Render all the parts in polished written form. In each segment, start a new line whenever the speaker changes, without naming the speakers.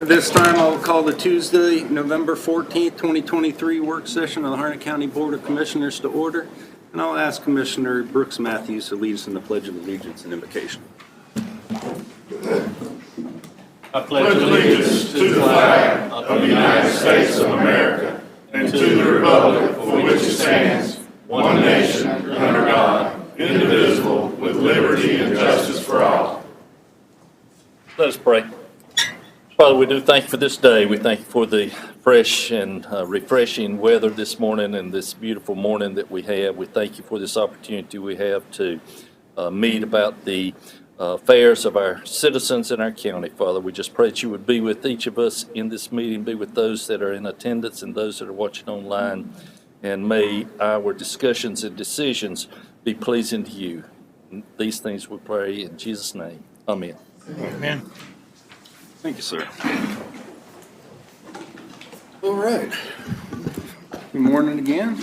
At this time, I'll call the Tuesday, November 14th, 2023 work session of the Harnett County Board of Commissioners to order, and I'll ask Commissioner Brooks Matthews to lead us in the Pledge of Allegiance and invocation.
I pledge allegiance to the flag of the United States of America and to the republic for which it stands, one nation, under God, indivisible, with liberty and justice for all.
Let us pray. Father, we do thank you for this day. We thank you for the fresh and refreshing weather this morning and this beautiful morning that we have. We thank you for this opportunity we have to meet about the affairs of our citizens in our county. Father, we just pray that you would be with each of us in this meeting, be with those that are in attendance and those that are watching online, and may our discussions and decisions be pleasing to you. These things we pray in Jesus' name. Amen.
Amen. Thank you, sir. All right. Good morning again.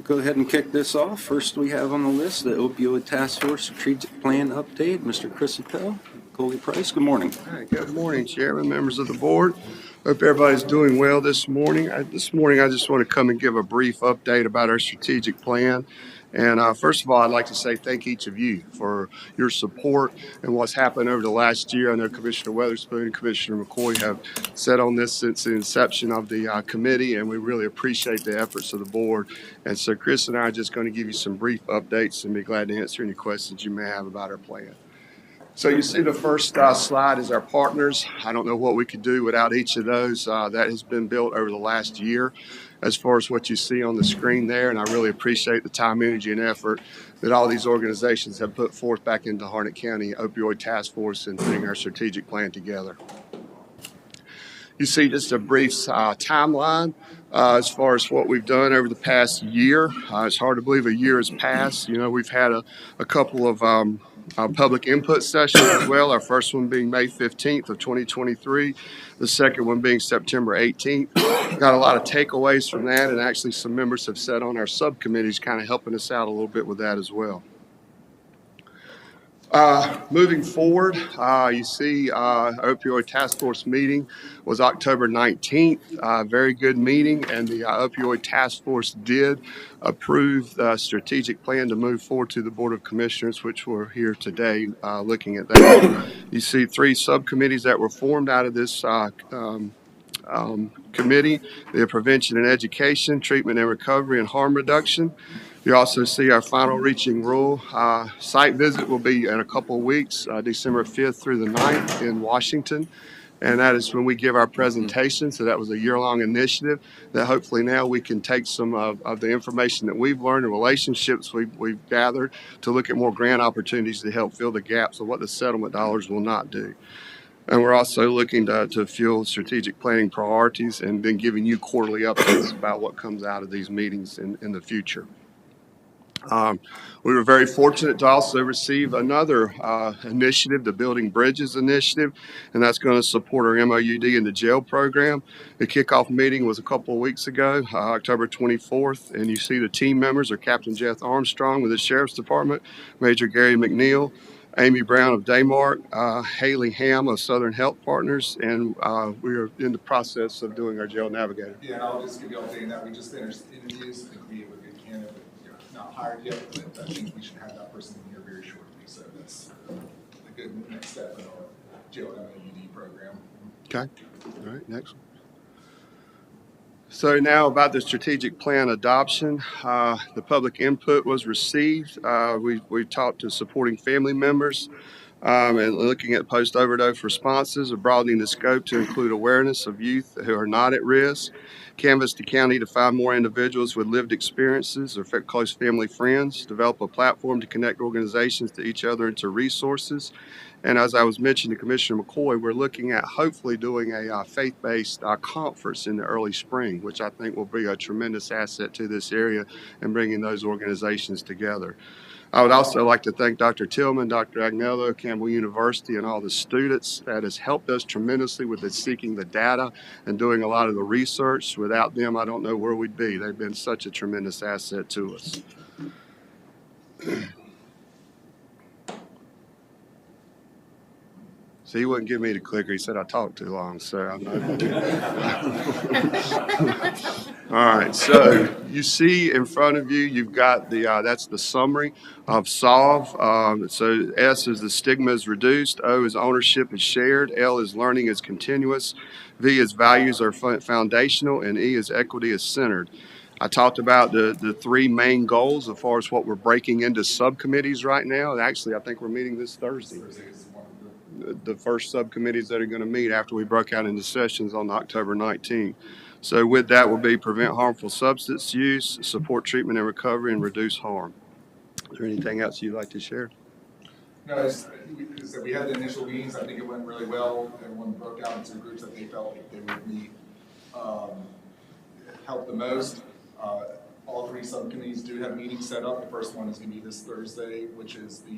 Go ahead and kick this off. First we have on the list the Opioid Task Force Strategic Plan Update. Mr. Chris Appel, Coley Price, good morning.
All right, good morning, Chairman, members of the board. Hope everybody's doing well this morning. I just want to come and give a brief update about our strategic plan. And first of all, I'd like to say thank each of you for your support and what's happened over the last year. I know Commissioner Weatherspoon and Commissioner McCoy have sat on this since the inception of the committee, and we really appreciate the efforts of the board. And so Chris and I are just going to give you some brief updates and be glad to answer any questions you may have about our plan. So you see the first slide is our partners. I don't know what we could do without each of those. That has been built over the last year as far as what you see on the screen there. And I really appreciate the time, energy, and effort that all these organizations have put forth back into Harnett County Opioid Task Force and putting our strategic plan together. You see just a brief timeline as far as what we've done over the past year. It's hard to believe a year has passed. You know, we've had a couple of public input sessions as well. Our first one being May 15th of 2023. The second one being September 18th. Got a lot of takeaways from that, and actually some members have sat on our subcommittees kind of helping us out a little bit with that as well. Moving forward, you see opioid task force meeting was October 19th. Very good meeting, and the opioid task force did approve the strategic plan to move forward to the Board of Commissioners, which we're here today looking at that. You see 3 subcommittees that were formed out of this committee: the prevention and education, treatment and recovery, and harm reduction. You also see our final reaching rule. Site visit will be in a couple of weeks, December 5th through the 9th in Washington. And that is when we give our presentation. So that was a year-long initiative that hopefully now we can take some of the information that we've learned and relationships we've gathered to look at more grant opportunities to help fill the gaps of what the settlement dollars will not do. And we're also looking to fuel strategic planning priorities and then giving you quarterly updates about what comes out of these meetings in the future. We were very fortunate to also receive another initiative, the Building Bridges Initiative, and that's going to support our MOUD in the jail program. The kickoff meeting was a couple of weeks ago, October 24th, and you see the team members are Captain Jeff Armstrong with the Sheriff's Department, Major Gary McNeil, Amy Brown of Daymark, Haley Ham of Southern Health Partners, and we are in the process of doing our jail navigator.
Yeah, and I'll just give you an update on that. We just finished interviews. I think we have a good candidate, but not hired yet, but I think we should have that person in here very shortly. So that's a good next step in our jail MOUD program.
Okay. All right, next one. So now about the strategic plan adoption, the public input was received. We talked to supporting family members and looking at post-overdose responses, broadening the scope to include awareness of youth who are not at risk, canvass the county to find more individuals with lived experiences or close family friends, develop a platform to connect organizations to each other and to resources. And as I was mentioning to Commissioner McCoy, we're looking at hopefully doing a faith-based conference in the early spring, which I think will be a tremendous asset to this area and bringing those organizations together. I would also like to thank Dr. Tillman, Dr. Agnello, Campbell University, and all the students that has helped us tremendously with seeking the data and doing a lot of the research. Without them, I don't know where we'd be. They've been such a tremendous asset to us. See, he wouldn't give me the clicker. He said I talked too long, so I'm not. All right, so you see in front of you, you've got that's the summary of SOLVE. So S is the stigma is reduced, O is ownership is shared, L is learning is continuous, V is values are foundational, and E is equity is centered. I talked about the three main goals as far as what we're breaking into subcommittees right now. And actually, I think we're meeting this Thursday.
Thursday is one of the
The first subcommittees that are going to meet after we broke out into sessions on October 19th. So with that will be prevent harmful substance use, support treatment and recovery, and reduce harm. Is there anything else you'd like to share?
No, we had the initial meetings. I think it went really well. Everyone broke out into groups that they felt like they would meet, help the most. All three subcommittees do have meetings set up. The first one is going to be this Thursday, which is the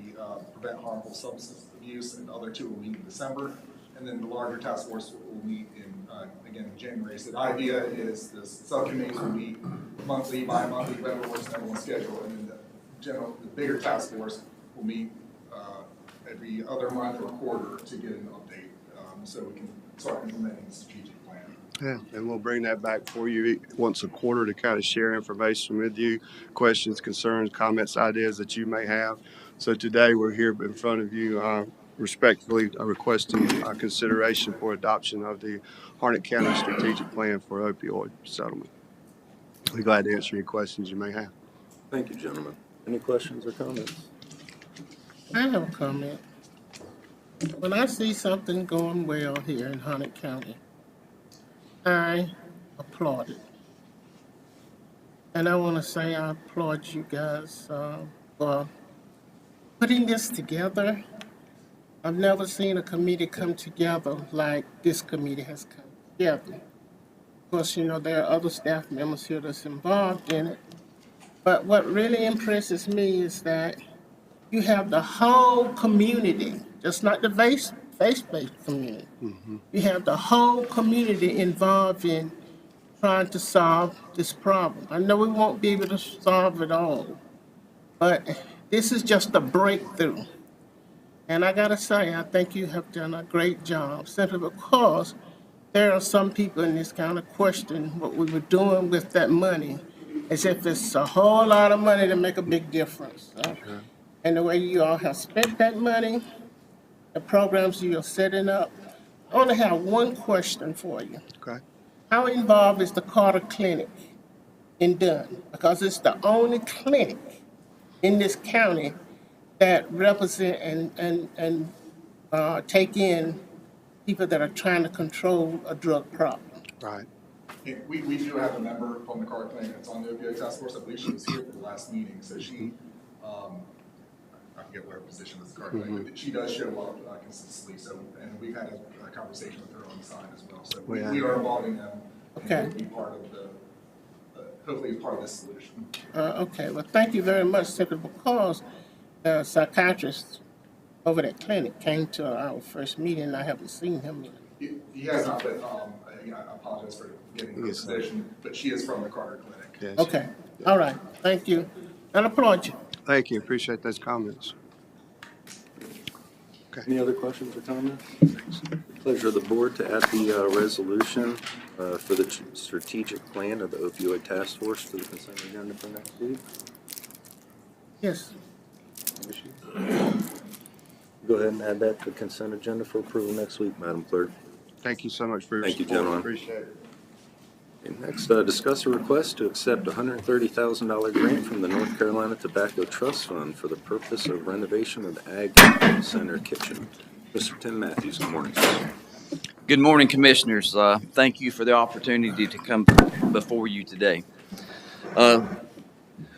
prevent harmful substance abuse, and the other two will meet in December. And then the larger task force will meet again in January. So the idea is the subcommittees will meet monthly, bi-monthly, whatever works in everyone's schedule, and then the bigger task force will meet every other month or quarter to get an update, so we can start implementing the strategic plan.
Yeah, and we'll bring that back for you once a quarter to kind of share information with you, questions, concerns, comments, ideas that you may have. So today we're here in front of you respectfully requesting consideration for adoption of the Harnett County Strategic Plan for Opioid Settlement. We're glad to answer any questions you may have.
Thank you, gentlemen. Any questions or comments?
I have a comment. When I see something going well here in Harnett County, I applaud it. And I want to say I applaud you guys for putting this together. I've never seen a committee come together like this committee has come together. Of course, you know, there are other staff members here that's involved in it. But what really impresses me is that you have the whole community, just not the faith-based community. Mm-hmm. You have the whole community involved in trying to solve this problem. I know we won't be able to solve it all, but this is just a breakthrough. And I gotta say, I think you have done a great job, simply because there are some people in this county question what we were doing with that money, as if it's a whole lot of money to make a big difference. And the way you all have spent that money, the programs you're setting up. I only have one question for you.
Okay.
How involved is the Carter Clinic in Dunn? Because it's the only clinic in this county that represent and take in people that are trying to control a drug problem.
Right.
We do have a member from the Carter Clinic that's on the opioid task force. I believe she was here for the last meeting, so she, I forget what her position is, Carter Clinic, but she does show up consistently. So, and we've had a conversation with her on the side as well. So we are involving them.
Okay.
And we'll be part of the, hopefully part of this solution.
Okay, well, thank you very much, simply because the psychiatrist over that clinic came to our first meeting, and I haven't seen him yet.
He has not, but I apologize for getting her position, but she is from the Carter Clinic.
Yes.
Okay, all right, thank you, and I applaud you.
Thank you. Appreciate those comments.
Any other questions or comments? Pleasure of the board to add the resolution for the strategic plan of the opioid task force to the consent agenda for next week.
Yes.
Go ahead and add that to the consent agenda for approval next week, Madam Clerk.
Thank you so much for your
Thank you,
support.
gentlemen.
Appreciate it.
And next, discuss a request to accept a $130,000 grant from the North Carolina Tobacco Trust Fund for the purpose of renovation of the Ag Center kitchen. Mr. Tim Matthews, good morning, sir.
Good morning, Commissioners. Thank you for the opportunity to come before you today.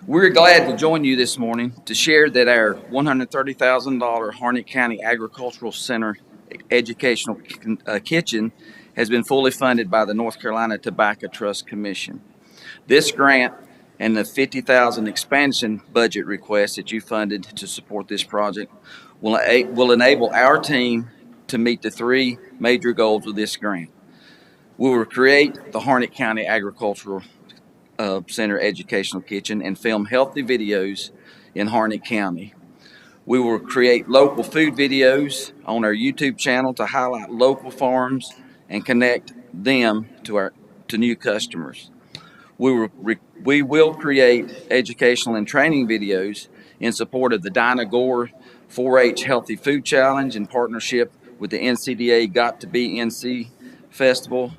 We're glad to join you this morning to share that our $130,000 Harnett County Agricultural Center Educational Kitchen has been fully funded by the North Carolina Tobacco Trust Commission. This grant and the $50,000 expansion budget request that you funded to support this project will enable our team to meet the three major goals of this grant. We will create the Harnett County Agricultural Center Educational Kitchen and film healthy videos in Harnett County. We will create local food videos on our YouTube channel to highlight local farms and connect them to new customers. We will create educational and training videos in support of the Dinah Gore 4-H Healthy Food Challenge in partnership with the NCDA Got to Be NC Festival,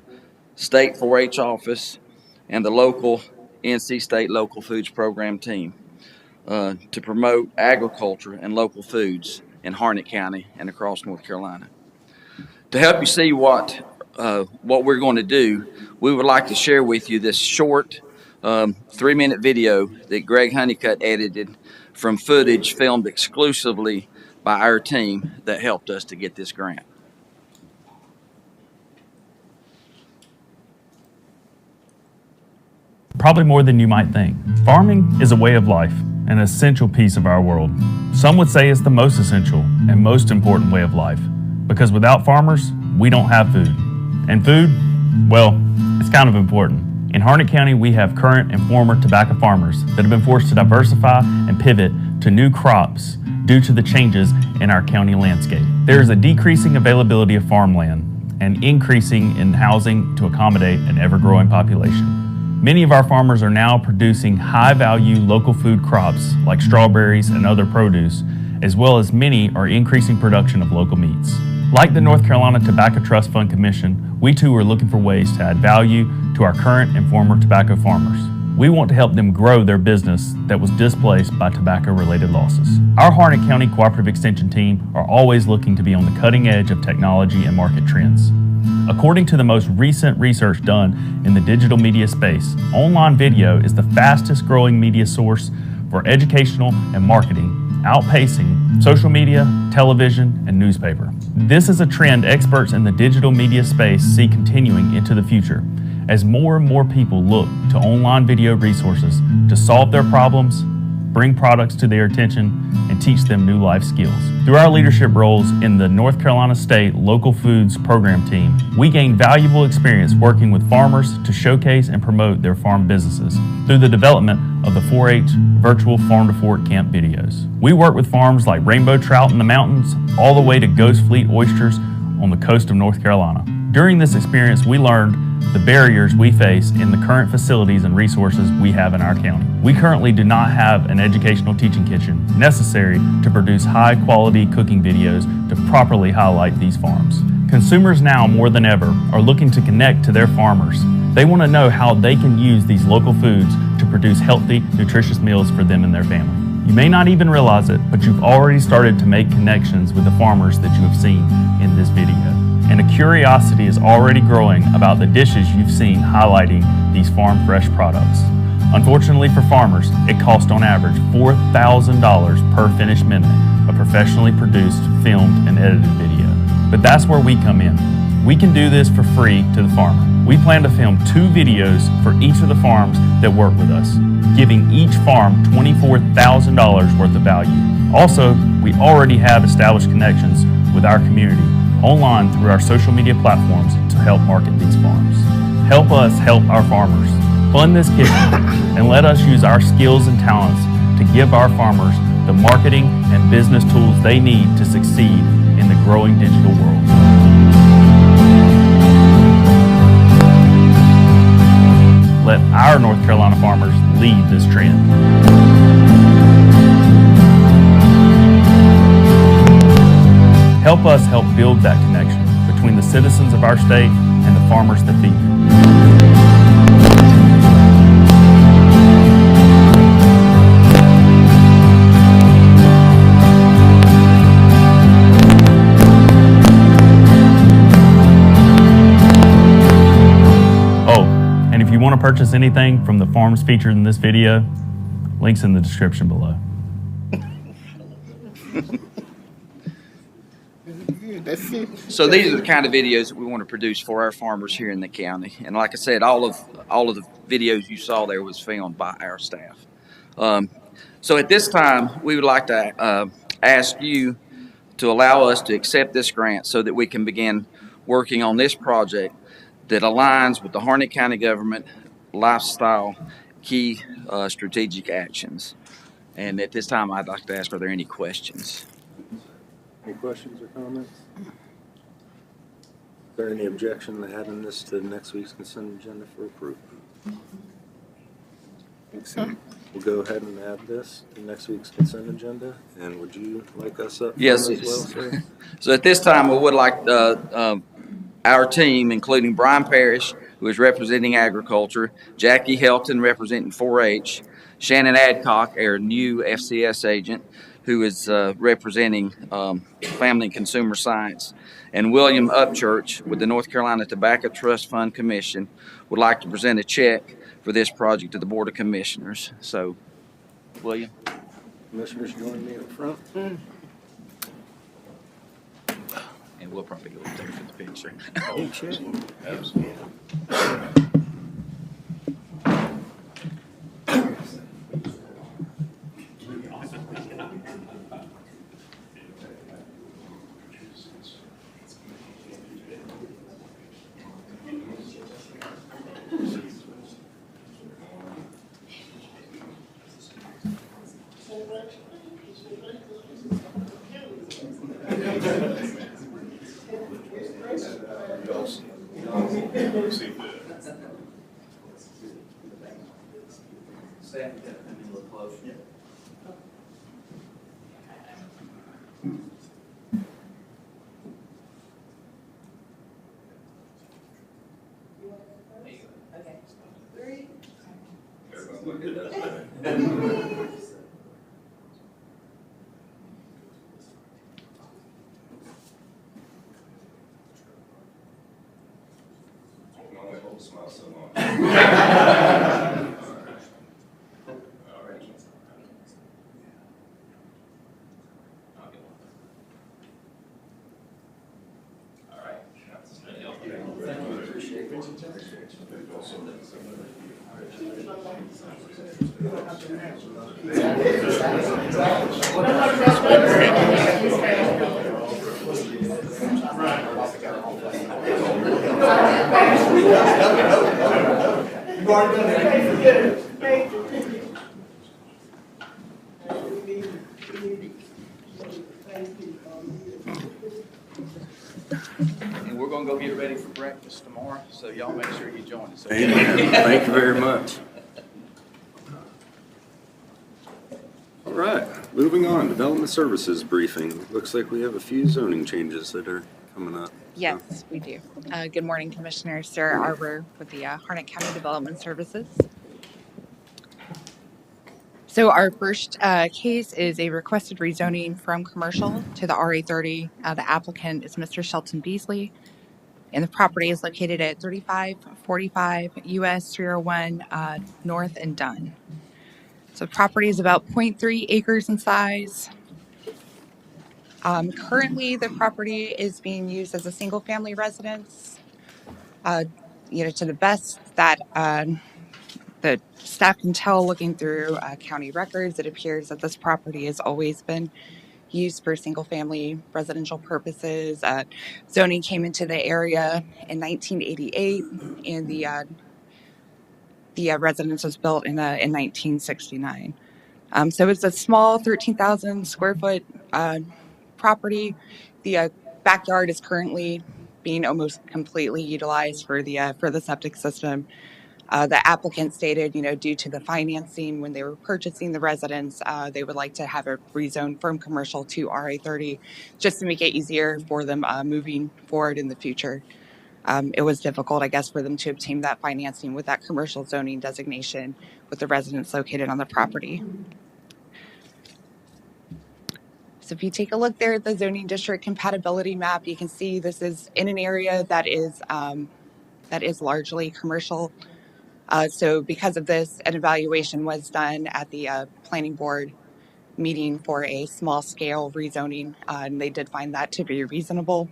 State 4-H Office, and the local NC State Local Foods Program team to promote agriculture and local foods in Harnett County and across North Carolina. To help you see what we're going to do, we would like to share with you this short 3-minute video that Greg Honeycutt edited from footage filmed exclusively by our team that helped us to get this grant.
Probably more than you might think. Farming is a way of life, an essential piece of our world. Some would say it's the most essential and most important way of life, because without farmers, we don't have food. And food, well, it's kind of important. In Harnett County, we have current and former tobacco farmers that have been forced to diversify and pivot to new crops due to the changes in our county landscape. There is a decreasing availability of farmland and increasing in housing to accommodate an ever-growing population. Many of our farmers are now producing high-value local food crops like strawberries and other produce, as well as many are increasing production of local meats. Like the North Carolina Tobacco Trust Fund Commission, we too are looking for ways to add value to our current and former tobacco farmers. We want to help them grow their business that was displaced by tobacco-related losses. Our Harnett County Cooperative Extension team are always looking to be on the cutting edge of technology and market trends. According to the most recent research done in the digital media space, online video is the fastest growing media source for educational and marketing, outpacing social media, television, and newspaper. This is a trend experts in the digital media space see continuing into the future, as more and more people look to online video resources to solve their problems, bring products to their attention, and teach them new life skills. Through our leadership roles in the North Carolina State Local Foods Program team, we gain valuable experience working with farmers to showcase and promote their farm businesses through the development of the 4-H virtual Farm to Fork camp videos. We work with farms like rainbow trout in the mountains all the way to Ghost Fleet oysters on the coast of North Carolina. During this experience, we learned the barriers we face in the current facilities and resources we have in our county. We currently do not have an educational teaching kitchen necessary to produce high-quality cooking videos to properly highlight these farms. Consumers now more than ever are looking to connect to their farmers. They want to know how they can use these local foods to produce healthy, nutritious meals for them and their family. You may not even realize it, but you've already started to make connections with the farmers that you have seen in this video. And a curiosity is already growing about the dishes you've seen highlighting these farm fresh products. Unfortunately for farmers, it costs on average $4,000 per finished minute of professionally produced, filmed, and edited video. But that's where we come in. We can do this for free to the farmer. We plan to film 2 videos for each of the farms that work with us, giving each farm $24,000 worth of value. Also, we already have established connections with our community online through our social media platforms to help market these farms. Help us help our farmers. Fund this kitchen and let us use our skills and talents to give our farmers the marketing and business tools they need to succeed in the growing digital world. Let our North Carolina farmers lead this trend. Help us help build that connection between the citizens of our state and the farmers that feed them. Oh, and if you want to purchase anything from the farms featured in this video, links in the description below.
That's it.
So these are the kind of videos that we want to produce for our farmers here in the county. And like I said, all of the videos you saw there was filmed by our staff. So at this time, we would like to ask you to allow us to accept this grant so that we can begin working on this project that aligns with the Harnett County government lifestyle key strategic actions. And at this time, I'd like to ask, are there any questions?
Any questions or comments? Is there any objection to adding this to next week's consent agenda for approval? We'll go ahead and add this to next week's consent agenda, and would you like us up?
Yes.
front as well, sir?
So at this time, I would like our team, including Brian Parrish, who is representing agriculture, Jackie Helton representing 4-H, Shannon Adcock, our new FCS agent, who is representing Family and Consumer Science, and William Upchurch with the North Carolina Tobacco Trust Fund Commission would like to present a check for this project to the Board of Commissioners. So, William.
Commissioners, join me up front.
And we'll probably go take the picture. And we're going to go get ready for breakfast tomorrow, so y'all make sure you join us.
Amen. Thank you very much. All right, moving on, Development Services briefing. Looks like we have a few zoning changes that are coming up.
Yes, we do. Good morning, Commissioner. Sarah Arbor with the Harnett County Development Services. So our first case is a requested rezoning from commercial to the RA30. The applicant is Mr. Shelton Beasley, and the property is located at 3545 US 301 North and Dunn. So property is about 0.3 acres in size. Currently, the property is being used as a single-family residence. To the best that the staff can tell, looking through county records, it appears that this property has always been used for single-family residential purposes. Zoning came into the area in 1988, and the residence was built in 1969. So it's a small 13,000 square foot property. The backyard is currently being almost completely utilized for the septic system. The applicant stated, due to the financing when they were purchasing the residence, they would like to have it rezoned from commercial to RA30, just to make it easier for them moving forward in the future. It was difficult, I guess, for them to obtain that financing with that commercial zoning designation with the residence located on the property. So if you take a look there at the zoning district compatibility map, you can see this is in an area that is largely commercial. So because of this, an evaluation was done at the planning board meeting for a small scale rezoning, and they did find that to be reasonable.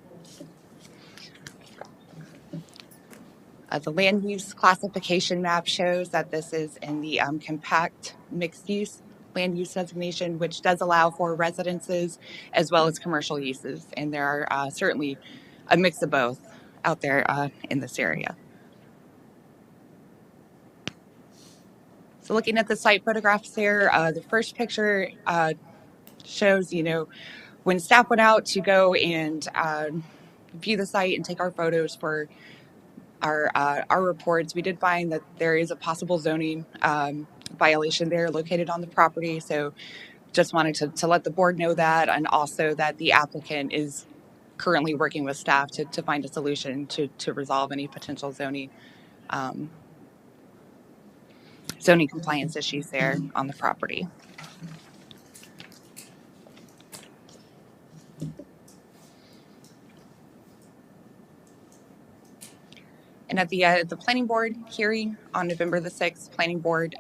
The land use classification map shows that this is in the compact mixed use land use designation, which does allow for residences as well as commercial uses. And there are certainly a mix of both out there in this area. So looking at the site photographs there, the first picture shows, when staff went out to go and view the site and take our photos for our reports, we did find that there is a possible zoning violation there located on the property. So just wanted to let the board know that, and also that the applicant is currently working with staff to find a solution to resolve any potential zoning compliance issues there on the property. And at the planning board hearing on November the 6th, planning board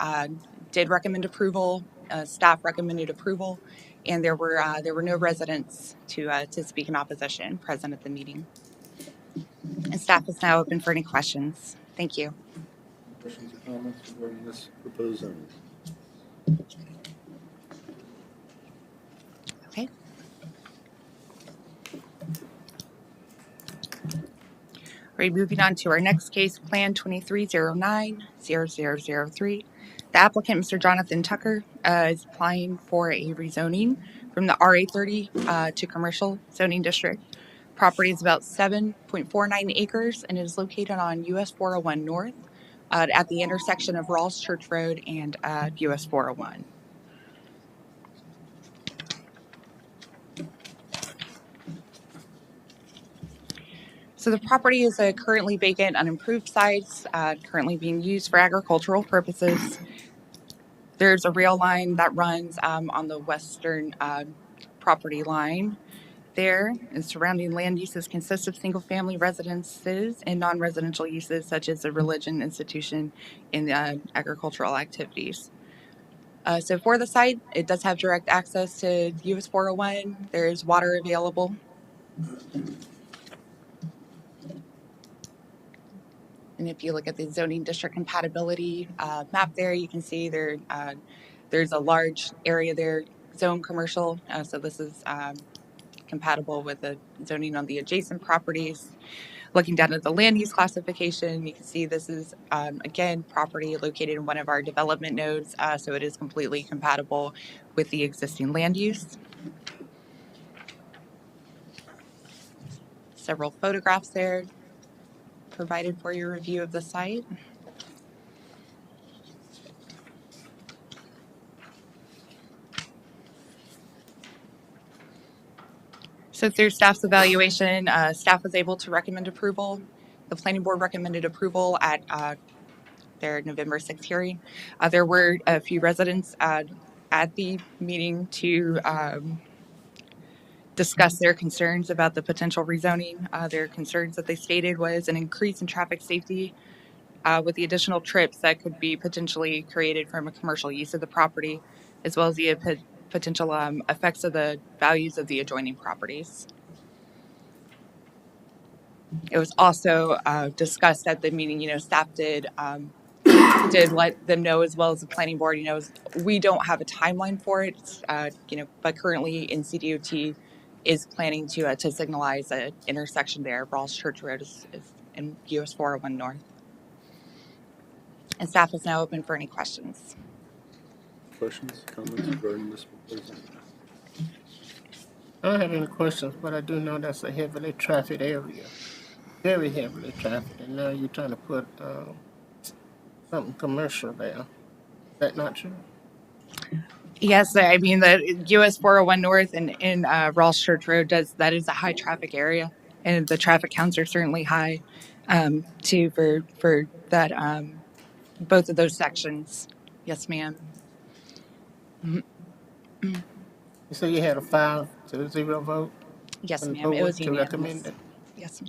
did recommend approval. Staff recommended approval, and there were no residents to speak in opposition present at the meeting. And staff is now open for any questions. Thank you.
Questions or comments regarding this proposed zoning?
Okay. All right, moving on to our next case, Plan 2309-0003. The applicant, Mr. Jonathan Tucker, is applying for a rezoning from the RA30 to commercial zoning district. Property is about 7.49 acres and is located on US 401 North at the intersection of Rawls Church Road and US 401. So the property is a currently vacant, unimproved site, currently being used for agricultural purposes. There's a rail line that runs on the western property line there, and surrounding land uses consist of single-family residences and non-residential uses such as a religion, institution, and agricultural activities. So for the site, it does have direct access to US 401. There's water available. And if you look at the zoning district compatibility map there, you can see there's a large area there, zone commercial. So this is compatible with the zoning on the adjacent properties. Looking down at the land use classification, you can see this is, again, property located in one of our development nodes. So it is completely compatible with the existing land use. Several photographs there provided for your review of the site. So through staff's evaluation, staff was able to recommend approval. The planning board recommended approval at their November 6th hearing. There were a few residents at the meeting to discuss their concerns about the potential rezoning. Their concerns that they stated was an increase in traffic safety with the additional trips that could be potentially created from a commercial use of the property, as well as the potential effects of the values of the adjoining properties. It was also discussed at the meeting, staff did let them know, as well as the planning board, we don't have a timeline for it, but currently NCDOT is planning to signalize an intersection there. Rawls Church Road is in US 401 North. And staff is now open for any questions.
Questions, comments regarding this proposal?
I don't have any questions, but I do know that's a heavily trafficked area. Very heavily trafficked, and now you're trying to put something commercial there. Is that not true?
Yes, I mean the US 401 North and in Rawls Church Road that is a high traffic area, and the traffic counts are certainly high too for that both of those sections. Yes, ma'am.
You say you had a 5-0 vote?
Yes,
on the
ma'am. It
board
was
to
unanimous.
recommend it?
Yes,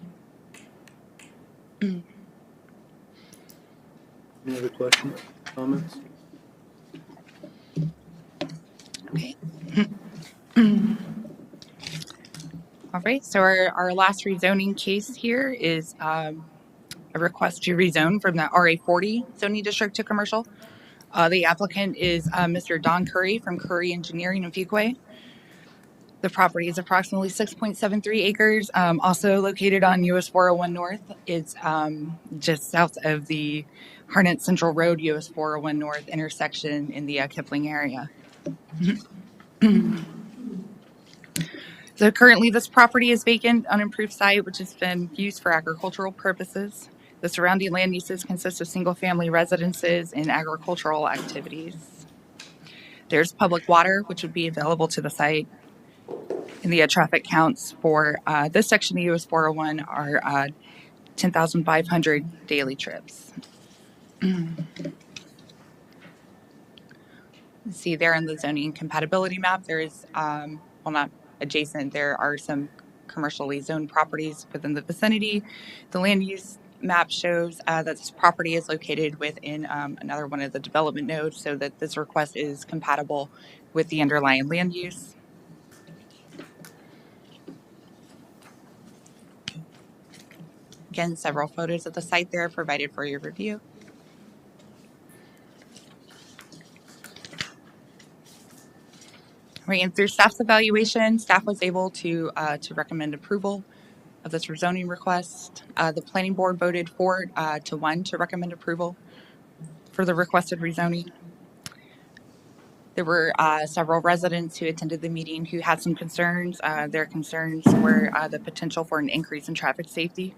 ma'am.
Any other questions, comments?
Okay. All right, so our last rezoning case here is a request to rezone from the RA40 zoning district to commercial. The applicant is Mr. Don Curry from Curry Engineering in Fuquay. The property is approximately 6.73 acres, also located on US 401 North. It's just south of the Harnett Central Road, US 401 North intersection in the Kipling area. So currently, this property is vacant, unimproved site, which has been used for agricultural purposes. The surrounding land uses consist of single-family residences and agricultural activities. There's public water, which would be available to the site. And the traffic counts for this section of US 401 are 10,500 daily trips. See there in the zoning compatibility map, there is, well, not adjacent, there are some commercially zoned properties within the vicinity. The land use map shows that this property is located within another one of the development nodes, so that this request is compatible with the underlying land use. Again, several photos of the site there provided for your review. Right, and through staff's evaluation, staff was able to recommend approval of this rezoning request. The planning board voted 4-1 to recommend approval for the requested rezoning. There were several residents who attended the meeting who had some concerns. Their concerns were the potential for an increase in traffic safety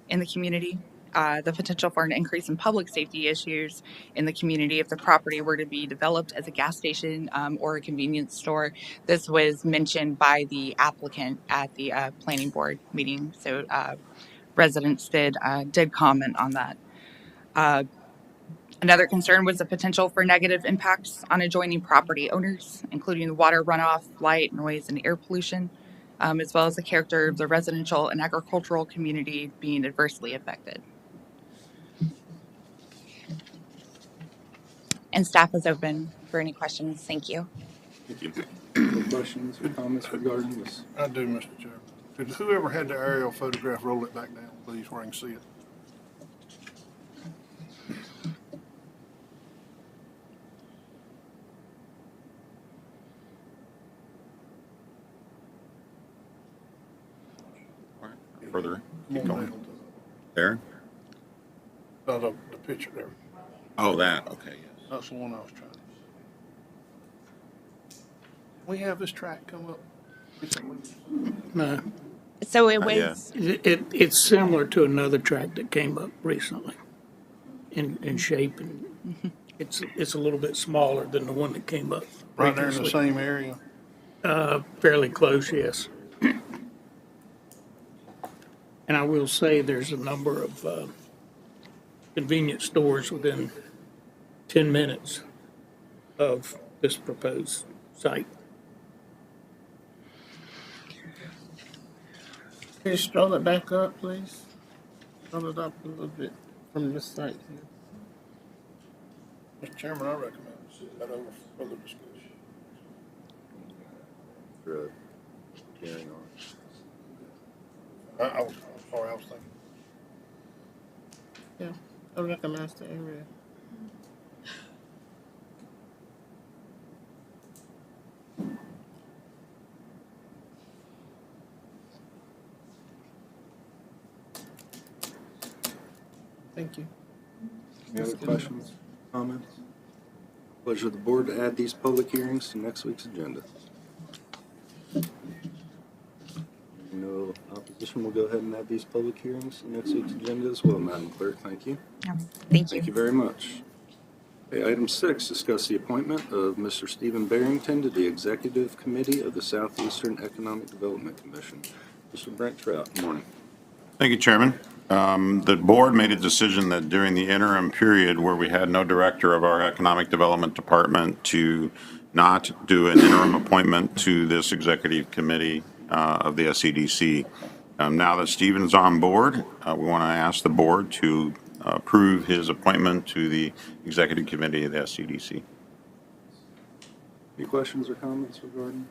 in the community, the potential for an increase in public safety issues in the community if the property were to be developed as a gas station or a convenience store. This was mentioned by the applicant at the planning board meeting, so residents did comment on that. Another concern was the potential for negative impacts on adjoining property owners, including the water runoff, light, noise, and air pollution, as well as the character of the residential and agricultural community being adversely affected. And staff is open for any questions. Thank you.
Thank you.
Any questions or comments regarding this?
I do, Mr. Chairman. Could whoever had the aerial photograph roll it back down, please, where I can see it?
Further,
Come on down to
there?
the picture there.
Oh, that, okay, yes.
That's the one I was trying to. We have this track come up.
No,
So it
Yeah.
was,
it's similar to another track that came up recently in shape, and it's a little bit smaller than the one that came up.
Right there in the
previously.
same area.
Fairly close, yes. And I will say there's a number of convenience stores within 10 minutes of this proposed site.
Can you scroll it back up, please? Scroll it up a little bit from this site here.
Mr. Chairman, I recommend we sit that over for further discussion. I was sorry, I was thinking.
Yeah, I recognize the area. Thank you.
Any other questions, comments? Pleasure of the board to add these public hearings to next week's agenda. No opposition, we'll go ahead and add these public hearings to next week's agenda as well, Madam Clerk. Thank you.
thank
Thank you
you.
very much. Okay, item 6, discuss the appointment of Mr. Stephen Barrington to the Executive Committee of the Southeastern Economic Development Commission. Mr. Brent Trout, good morning.
Thank you, Chairman. The board made a decision that during the interim period where we had no director of our Economic Development Department to not do an interim appointment to this executive committee of the SEDC. Now that Stephen's on board, we want to ask the board to approve his appointment to the executive committee of the SEDC.
Any questions or comments regarding?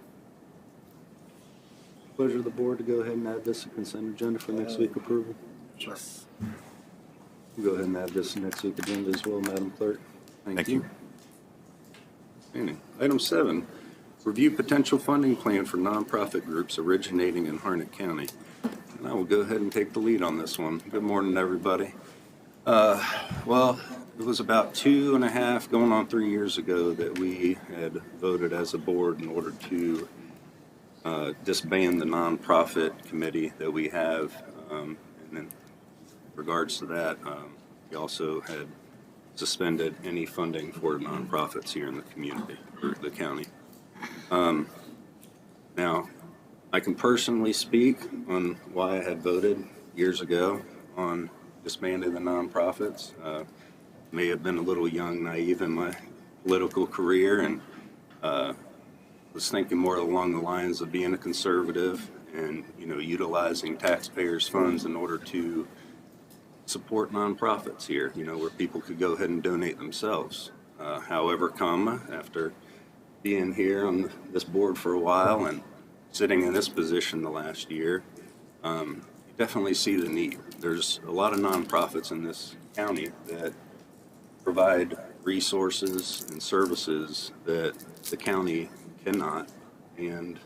Pleasure of the board to go ahead and add this to consent agenda for next week approval.
Sure.
We'll go ahead and add this to next week's agenda as well, Madam Clerk.
Thank you.
Outstanding. Item 7, Review potential funding plan for nonprofit groups originating in Harnett County. And I will go ahead and take the lead on this one. Good morning, everybody. Well, it was about 2.5, going on 3 years ago that we had voted as a board in order to disband the nonprofit committee that we have. And in regards to that, we also had suspended any funding for nonprofits here in the community, or the county. Now, I can personally speak on why I had voted years ago on disbanding the nonprofits. May have been a little young, naive in my political career, and was thinking more along the lines of being a conservative and, utilizing taxpayers' funds in order to support nonprofits here, where people could go ahead and donate themselves. However, after being here on this board for a while and sitting in this position the last year, you definitely see the need. There's a lot of nonprofits in this county that provide resources and services that the county cannot, and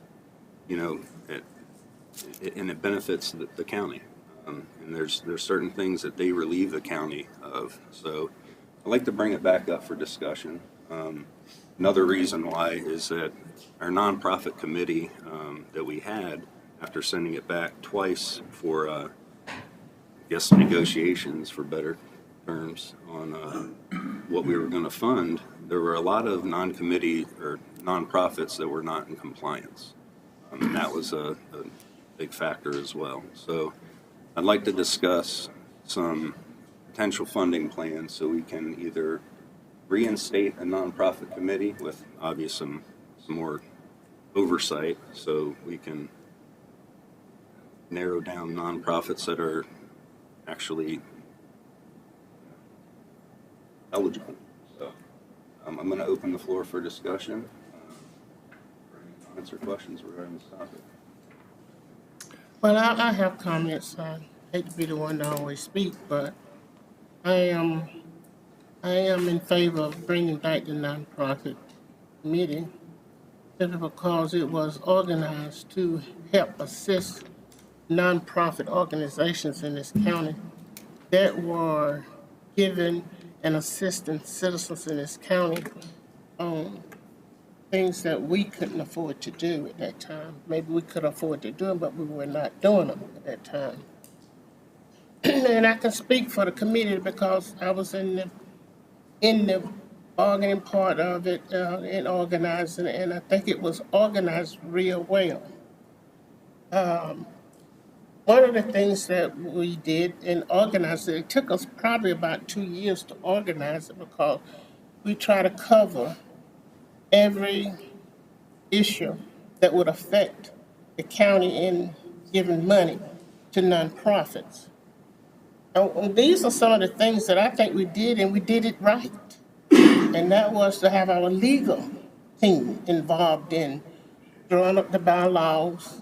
it benefits the county. And there's certain things that they relieve the county of. So I'd like to bring it back up for discussion. Another reason why is that our nonprofit committee that we had, after sending it back twice for, negotiations for better terms on what we were going to fund, there were a lot of non-committee or nonprofits that were not in compliance. And that was a big factor as well. So I'd like to discuss some potential funding plans so we can either reinstate a nonprofit committee with some more oversight, so we can narrow down nonprofits that are actually eligible. So I'm going to open the floor for discussion. Answer questions regarding this topic.
Well, I have comments. I hate to be the one to always speak, but I am in favor of bringing back the nonprofit meeting simply because it was organized to help assist nonprofit organizations in this county that were giving and assisting citizens in this county on things that we couldn't afford to do at that time. Maybe we could afford to do them, but we were not doing them at that time. And I can speak for the committee because I was in the bargaining part of it and organizing, and I think it was organized real well. One of the things that we did in organizing it took us probably about 2 years to organize it because we try to cover every issue that would affect the county in giving money to nonprofits. And these are some of the things that I think we did, and we did it right. And that was to have our legal team involved in drawing up the bylaws,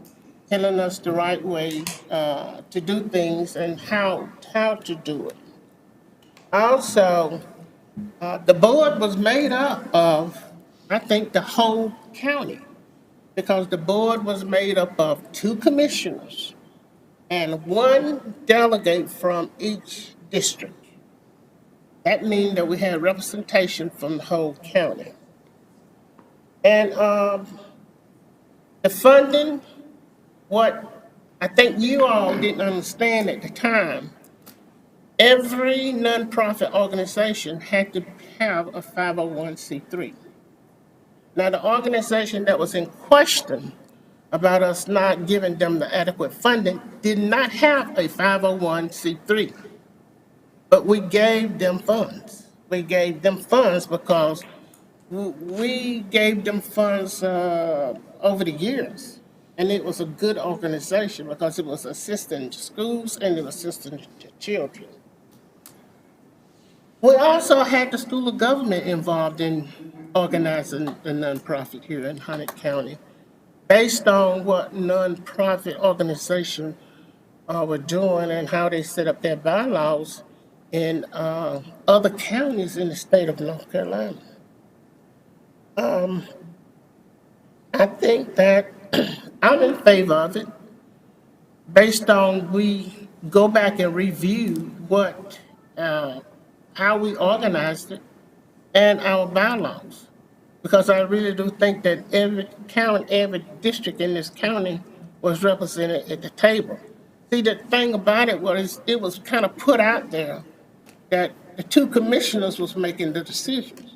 telling us the right way to do things and how to do it. Also, the board was made up of, I think, the whole county, because the board was made up of 2 commissioners and 1 delegate from each district. That means that we had representation from the whole county. And the funding, what I think you all didn't understand at the time, every nonprofit organization had to have a 501c3. Now, the organization that was in question about us not giving them the adequate funding did not have a 501c3, but we gave them funds. We gave them funds because we gave them funds over the years, and it was a good organization because it was assisting schools and it was assisting children. We also had the School of Government involved in organizing the nonprofit here in Harnett County, based on what nonprofit organizations were doing and how they set up their bylaws in other counties in the state of North Carolina. I think that I'm in favor of it, based on we go back and review what, how we organized it and our bylaws. Because I really do think that every county, every district in this county was represented at the table. See, the thing about it was kind of put out there that the two commissioners was making the decisions.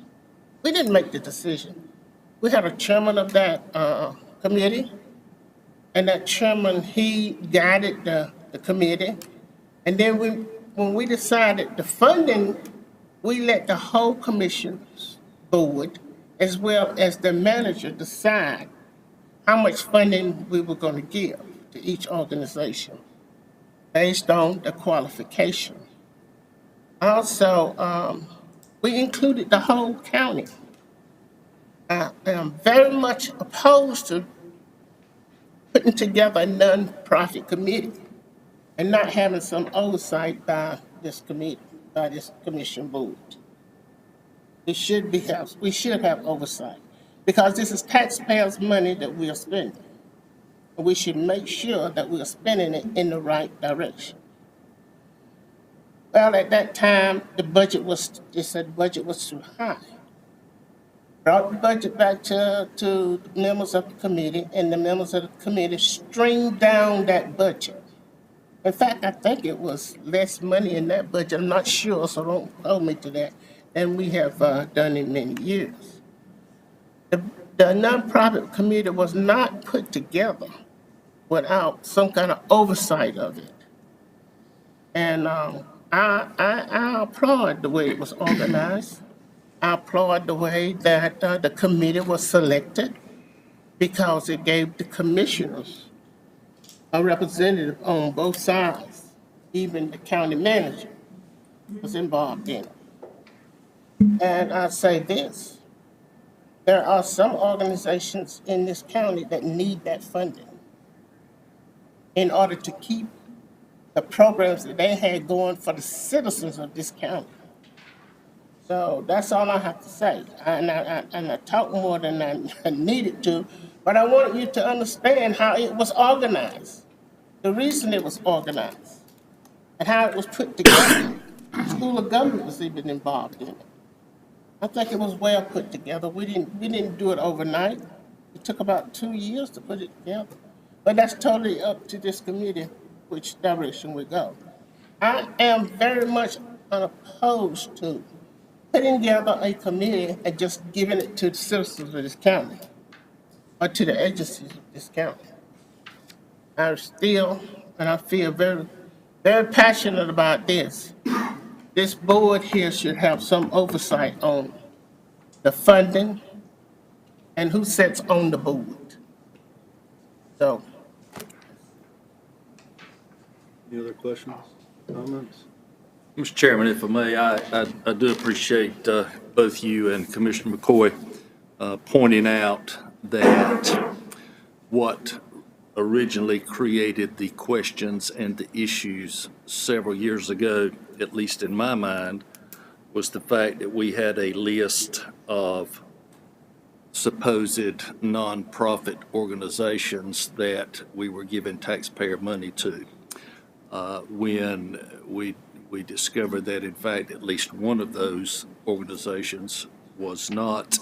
We didn't make the decision. We had a chairman of that committee, and that chairman, he guided the committee. And then when we decided the funding, we let the whole commissioners board, as well as the manager, decide how much funding we were going to give to each organization based on the qualification. Also, we included the whole county. I am very much opposed to putting together a nonprofit committee and not having some oversight by this committee, by this commission board. We should have oversight, because this is taxpayers' money that we are spending. And we should make sure that we are spending it in the right direction. Well, at that time, they said the budget was too high. Brought the budget back to the members of the committee, and the members of the committee stringed down that budget. In fact, I think it was less money in that budget, I'm not sure, so don't hold me to that, than we have done in many years. The nonprofit committee was not put together without some kind of oversight of it. And I applaud the way it was organized. I applaud the way that the committee was selected, because it gave the commissioners a representative on both sides. Even the county manager was involved in it. And I say this, there are some organizations in this county that need that funding in order to keep the programs that they had going for the citizens of this county. So that's all I have to say. And I talked more than I needed to, but I wanted you to understand how it was organized, the reason it was organized, and how it was put together. The School of Government was even involved in it. I think it was well put together. We didn't do it overnight. It took about 2 years to put it together. But that's totally up to this committee which direction we go. I am very much unopposed to putting together a committee and just giving it to the citizens of this county or to the agencies of this county. I feel very, very passionate about this. This board here should have some oversight on the funding and who sits on the board. So.
Any other questions, comments?
Mr. Chairman, if I may, I do appreciate both you and Commissioner McCoy pointing out that what originally created the questions and the issues several years ago, at least in my mind, was the fact that we had a list of supposed nonprofit organizations that we were giving taxpayer money to. When we discovered that, in fact, at least one of those organizations was not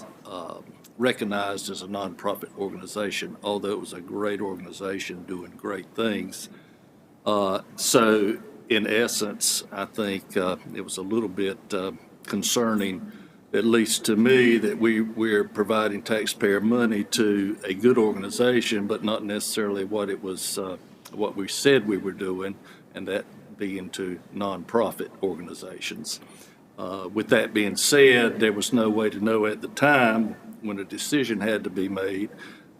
recognized as a nonprofit organization, although it was a great organization doing great things. So in essence, I think it was a little bit concerning, at least to me, that we're providing taxpayer money to a good organization, but not necessarily what it was, what we said we were doing, and that being to nonprofit organizations. With that being said, there was no way to know at the time, when a decision had to be made,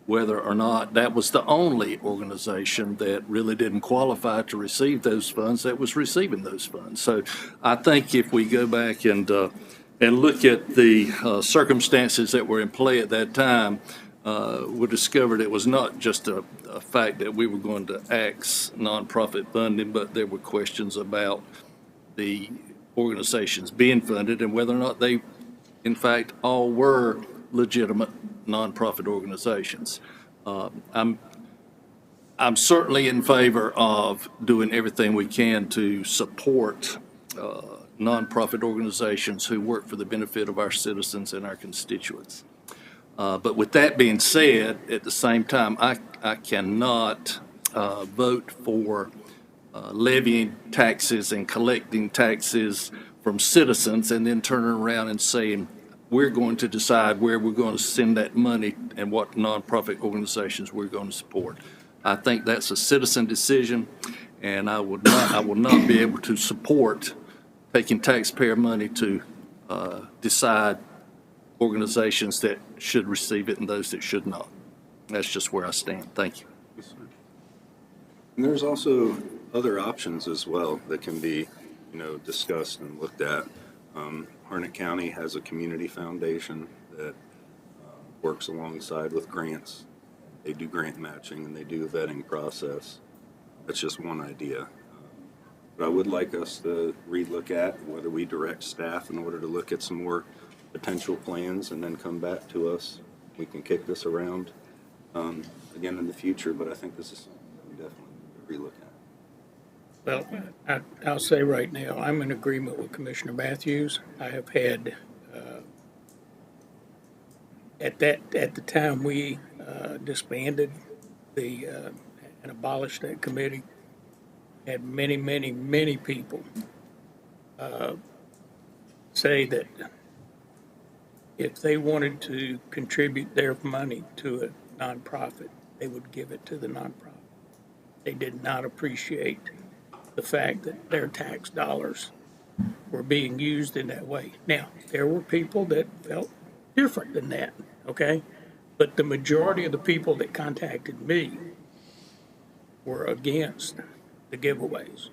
whether or not that was the only organization that really didn't qualify to receive those funds that was receiving those funds. So I think if we go back and look at the circumstances that were in play at that time, we discovered it was not just a fact that we were going to axe nonprofit funding, but there were questions about the organizations being funded and whether or not they, in fact, all were legitimate nonprofit organizations. I'm certainly in favor of doing everything we can to support nonprofit organizations who work for the benefit of our citizens and our constituents. But with that being said, at the same time, I cannot vote for levying taxes and collecting taxes from citizens and then turning around and saying, we're going to decide where we're going to send that money and what nonprofit organizations we're going to support. I think that's a citizen decision, and I will not be able to support taking taxpayer money to decide organizations that should receive it and those that should not. That's just where I stand. Thank you.
And there's also other options as well that can be, discussed and looked at. Harnett County has a community foundation that works alongside with grants. They do grant matching and they do a vetting process. That's just one idea. But I would like us to relook at whether we direct staff in order to look at some more potential plans and then come back to us. We can kick this around again in the future, but I think this is something that we definitely need to relook at.
Well, I'll say right now, I'm in agreement with Commissioner Matthews. I have had, at the time we disbanded and abolished that committee, had many people say that if they wanted to contribute their money to a nonprofit, they would give it to the nonprofit. They did not appreciate the fact that their tax dollars were being used in that way. Now, there were people that felt different than that, okay? But the majority of the people that contacted me were against the giveaways.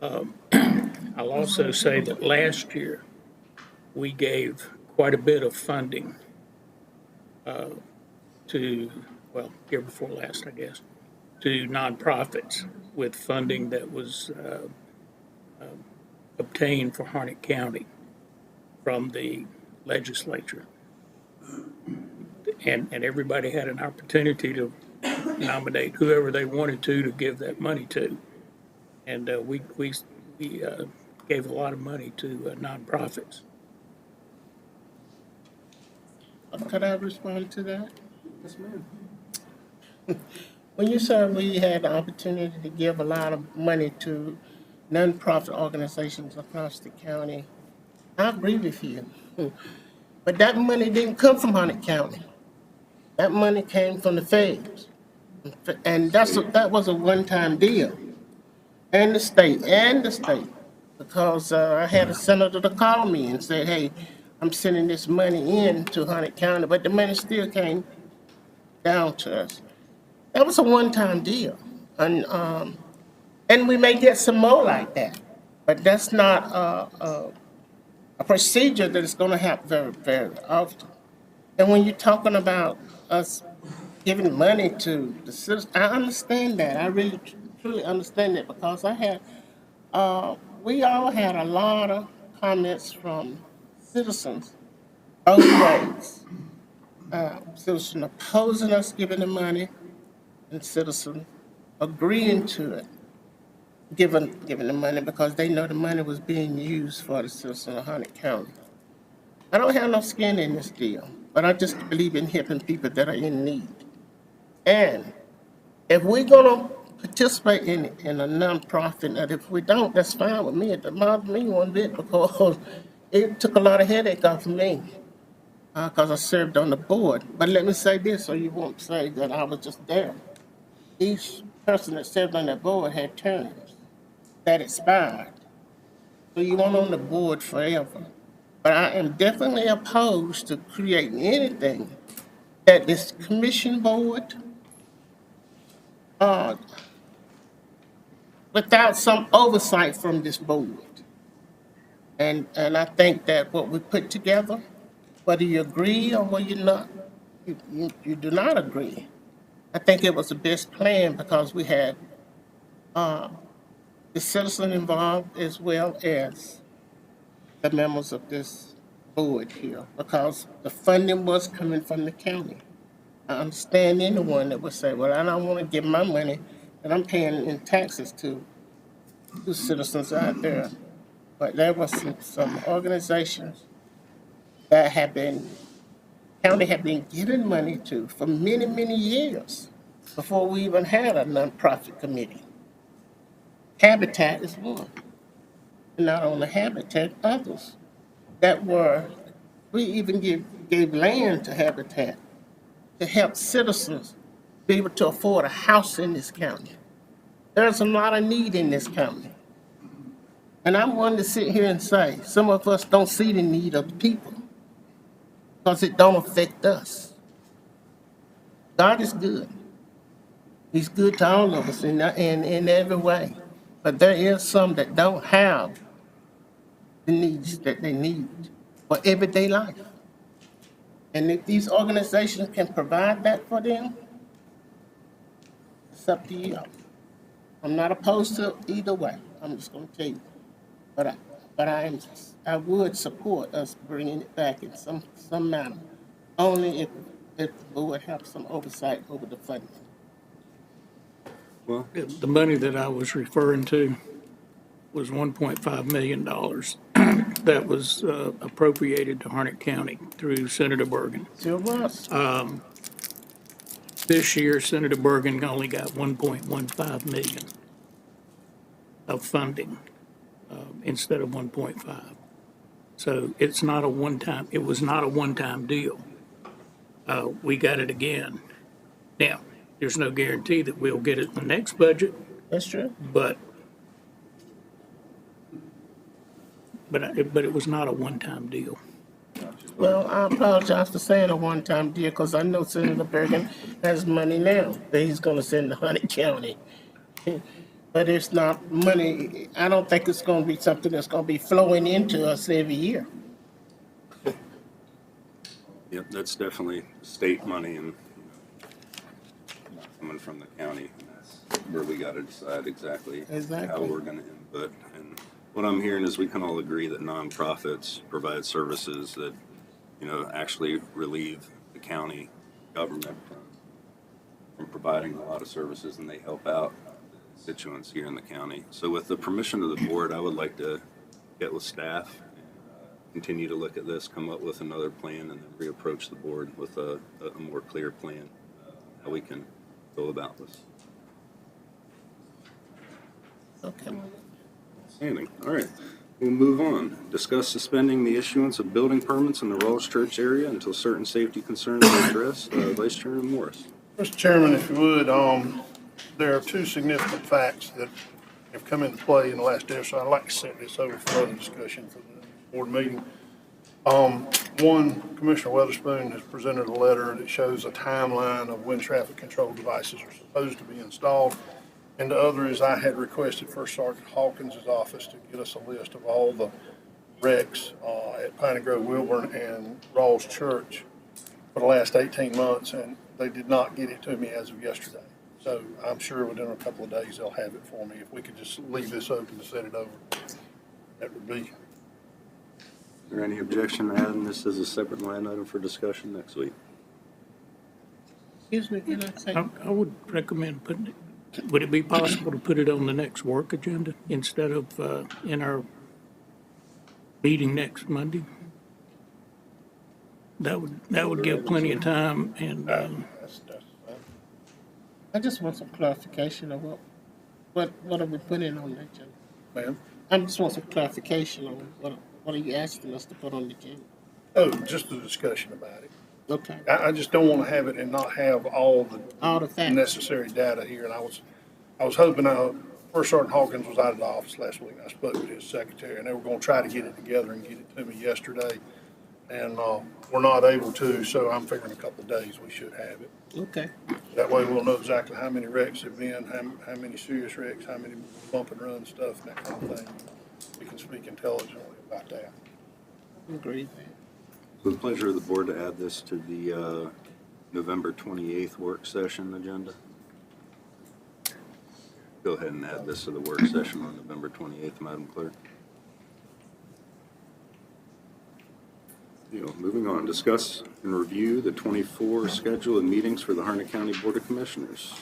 I'll also say that last year, we gave quite a bit of funding year before last, I guess, to nonprofits with funding that was obtained for Harnett County from the legislature. And everybody had an opportunity to nominate whoever they wanted to give that money to. And we gave a lot of money to nonprofits.
Could I respond to that? Yes, ma'am. When you said we had the opportunity to give a lot of money to nonprofit organizations across the county, I agree with you. But that money didn't come from Harnett County. That money came from the feds. And that was a one-time deal. And the state. Because I had a senator to call me and say, hey, I'm sending this money in to Harnett County, but the money still came down to us. That was a one-time deal. And we may get some more like that, but that's not a procedure that is going to happen very, very often. And when you're talking about us giving money to the citizens, I understand that. I really, truly understand that because we all had a lot of comments from citizens both ways. Citizens opposing us giving the money and citizens agreeing to it, giving the money because they know the money was being used for the citizens of Harnett County. I don't have no skin in this deal, but I just believe in helping people that are in need. And if we're going to participate in a nonprofit, and if we don't, that's fine with me. It doesn't bother me one bit because it took a lot of headache off of me because I served on the board. But let me say this so you won't say that I was just there. Each person that served on that board had terms that expired. So you weren't on the board forever. But I am definitely opposed to creating anything that this commission board, without some oversight from this board. And I think that what we put together, whether you agree or whether you not, you do not agree. I think it was the best plan because we had the citizen involved as well as the members of this board here because the funding was coming from the county. I understand anyone that would say, well, I don't want to give my money that I'm paying in taxes to citizens out there. But there was some organizations that have been, county have been giving money to for many, many years before we even had a nonprofit committee. Habitat is one. And not only Habitat, others that were, we even gave land to Habitat to help citizens be able to afford a house in this county. There's a lot of need in this county. And I'm one to sit here and say, some of us don't see the need of the people because it don't affect us. God is good. He's good to all of us in every way. But there is some that don't have the needs that they need for everyday life. And if these organizations can provide that for them, it's up to you. I'm not opposed to either way. I'm just going to tell you. But I would support us bringing it back in some manner, only if the board have some oversight over the funding.
Well,
The money that I was referring to was $1.5 million that was appropriated to Harnett County through Senator Bergen.
Sure was.
This year, Senator Bergen only got 1.15 million of funding instead of 1.5. So it's not a one-time, it was not a one-time deal. We got it again. Now, there's no guarantee that we'll get it in the next budget,
That's true.
but it was not a one-time deal.
Well, I apologize for saying a one-time deal because I know Senator Bergen has money now that he's going to send to Harnett County. But it's not money, I don't think it's going to be something that's going to be flowing into us every year.
yep, that's definitely state money and coming from the county. And that's where we got to decide exactly how
Exactly.
we're going to input. And what I'm hearing is we can all agree that nonprofits provide services that, actually relieve the county government from providing a lot of services, and they help out constituents here in the county. So with the permission of the board, I would like to get with staff, continue to look at this, come up with another plan, and then reapproach the board with a more clear plan, how we can go about this.
Okay.
Outstanding. All right. We'll move on. Discuss suspending the issuance of building permits in the Rawls Church area until certain safety concerns are addressed. Vice Chairman Morris.
Mr. Chairman, if you would, there are two significant facts that have come into play in the last day or so. I'd like to set this over for further discussion for the board meeting. One, Commissioner Weatherspoon has presented a letter that shows a timeline of when traffic control devices are supposed to be installed. And the other is I had requested First Sergeant Hawkins' office to get us a list of all the wrecks at Piney Grove, Wilburn, and Rawls Church for the last 18 months, and they did not get it to me as of yesterday. So I'm sure within a couple of days they'll have it for me. If we could just leave this open to set it over, that would be.
Is there any objection to adding this as a separate line item for discussion next week?
Excuse me, can I say?
I would recommend putting it, would it be possible to put it on the next work agenda instead of in our meeting next Monday? That would give plenty of time and,
That's
I just want some clarification of what are we putting on the agenda?
ma'am.
I just want some clarification on what are you asking us to put on the agenda?
Oh, just a discussion about it.
Okay.
I just don't want to have it and not have all
All the
the
facts.
necessary data here. And I was hoping, First Sergeant Hawkins was out of the office last week. I spoke with his secretary, and they were going to try to get it together and get it to me yesterday. And we're not able to, so I'm figuring a couple of days we should have it.
Okay.
That way we'll know exactly how many wrecks have been, how many serious wrecks, how many bump and run stuff, and that kind of thing. We can speak intelligently about that.
Agree.
With the pleasure of the board to add this to the November 28th work session agenda. Go ahead and add this to the work session on November 28th, Madam Clerk. Moving on, discuss and review the 24 schedule of meetings for the Harnett County Board of Commissioners.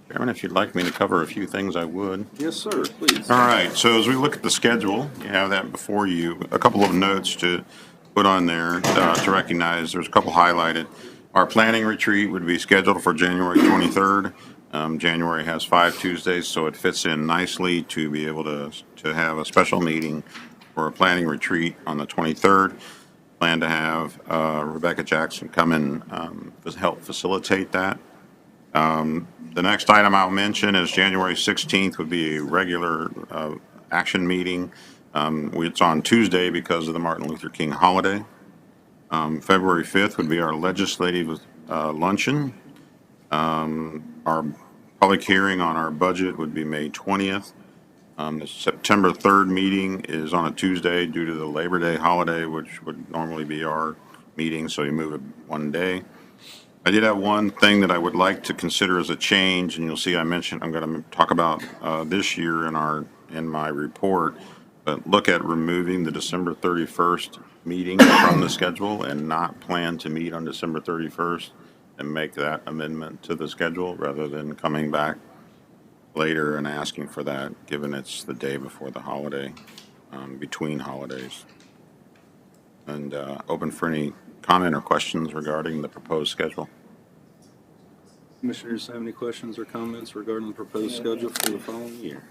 Chairman, if you'd like me to cover a few things, I would.
Yes, sir, please.
All right, so as we look at the schedule, you have that before you. A couple of notes to put on there to recognize. There's a couple highlighted. Our planning retreat would be scheduled for January 23rd. January has 5 Tuesdays, so it fits in nicely to be able to have a special meeting for a planning retreat on the 23rd. Plan to have Rebecca Jackson come and help facilitate that. The next item I'll mention is January 16th would be a regular action meeting. It's on Tuesday because of the Martin Luther King holiday. February 5th would be our legislative luncheon. Our public hearing on our budget would be May 20th. The September 3rd meeting is on a Tuesday due to the Labor Day holiday, which would normally be our meeting, so you move it one day. I did have one thing that I would like to consider as a change, and you'll see I'm going to talk about this year in my report, but look at removing the December 31st meeting from the schedule and not plan to meet on December 31st and make that amendment to the schedule rather than coming back later and asking for that, given it's the day before the holiday, between holidays. And open for any comment or questions regarding the proposed schedule.
Commissioners have any questions or comments regarding the proposed schedule for the following year?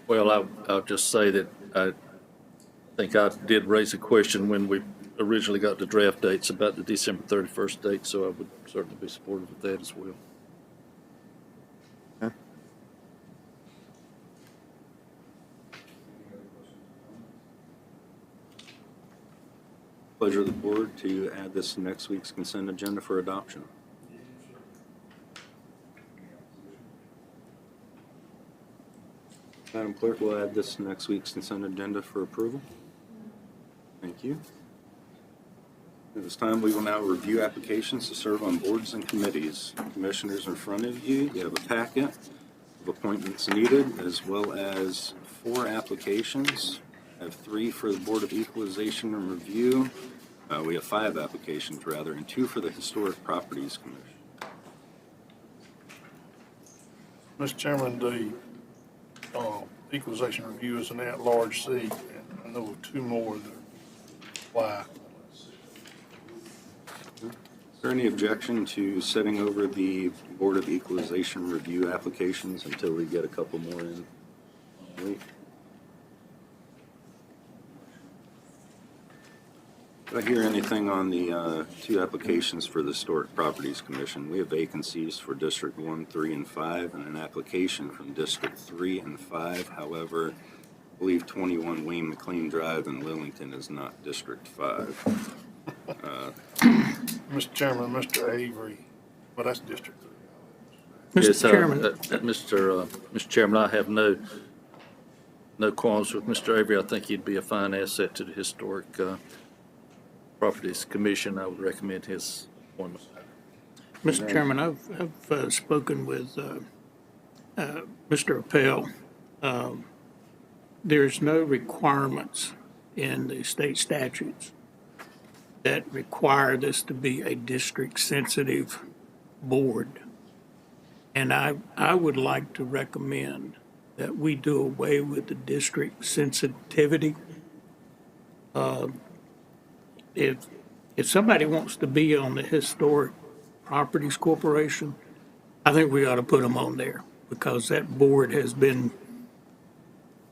Well, I'll just say that I think I did raise a question when we originally got the draft dates about the December 31st date, so I would certainly be supportive of that as well.
Pleasure of the board to add this to next week's consent agenda for adoption. Madam Clerk, we'll add this to next week's consent agenda for approval. Thank you. At this time, we will now review applications to serve on boards and committees. Commissioners, in front of you, you have a packet of appointments needed, as well as 4 applications. I have 3 for the Board of Equalization and Review. We have 5 applications, rather, and 2 for the Historic Properties Commission.
Mr. Chairman, the equalization review is an at-large seat, and I know of 2 more that apply.
Is there any objection to setting over the Board of Equalization Review applications until we get a couple more in? Wait. Did I hear anything on the 2 applications for the Historic Properties Commission? We have vacancies for District 1, 3, and 5, and an application from District 3 and 5. However, I believe 21 Wayne McLean Drive in Lillington is not District 5.
Mr. Chairman, Mr. Avery, well, that's District
Mr.
Yes,
Chairman,
Mr. Chairman, I have no qualms with Mr. Avery. I think he'd be a fine asset to the Historic Properties Commission. I would recommend his appointment.
Mr. Chairman, I've spoken with Mr. Appel. There's no requirements in the state statutes that require this to be a district-sensitive board. And I would like to recommend that we do away with the district sensitivity. If somebody wants to be on the Historic Properties Corporation, I think we ought to put them on there, because that board has been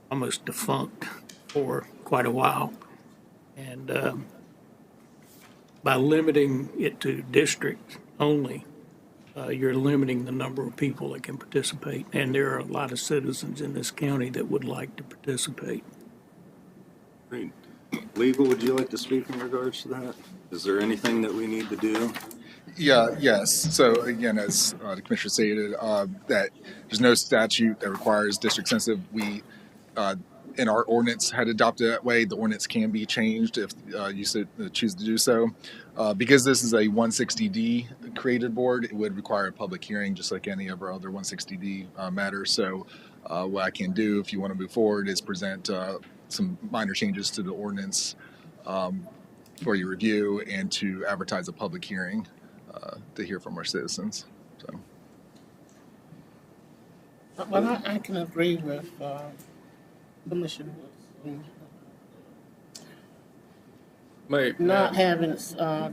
almost defunct for quite a while. And by limiting it to district only, you're limiting the number of people that can participate. And there are a lot of citizens in this county that would like to participate.
Great. Legal, would you like to speak in regards to that? Is there anything that we need to do?
Yes. So again, as the commissioner stated, that there's no statute that requires district sensitive. We, in our ordinance, had adopted that way. The ordinance can be changed if you choose to do so. Because this is a 160D created board, it would require a public hearing, just like any of our other 160D matters. So What I can do, if you want to move forward, is present some minor changes to the ordinance for your review and to advertise a public hearing to hear from our citizens. So,
Well, I can agree with Commissioner Wilson. Not having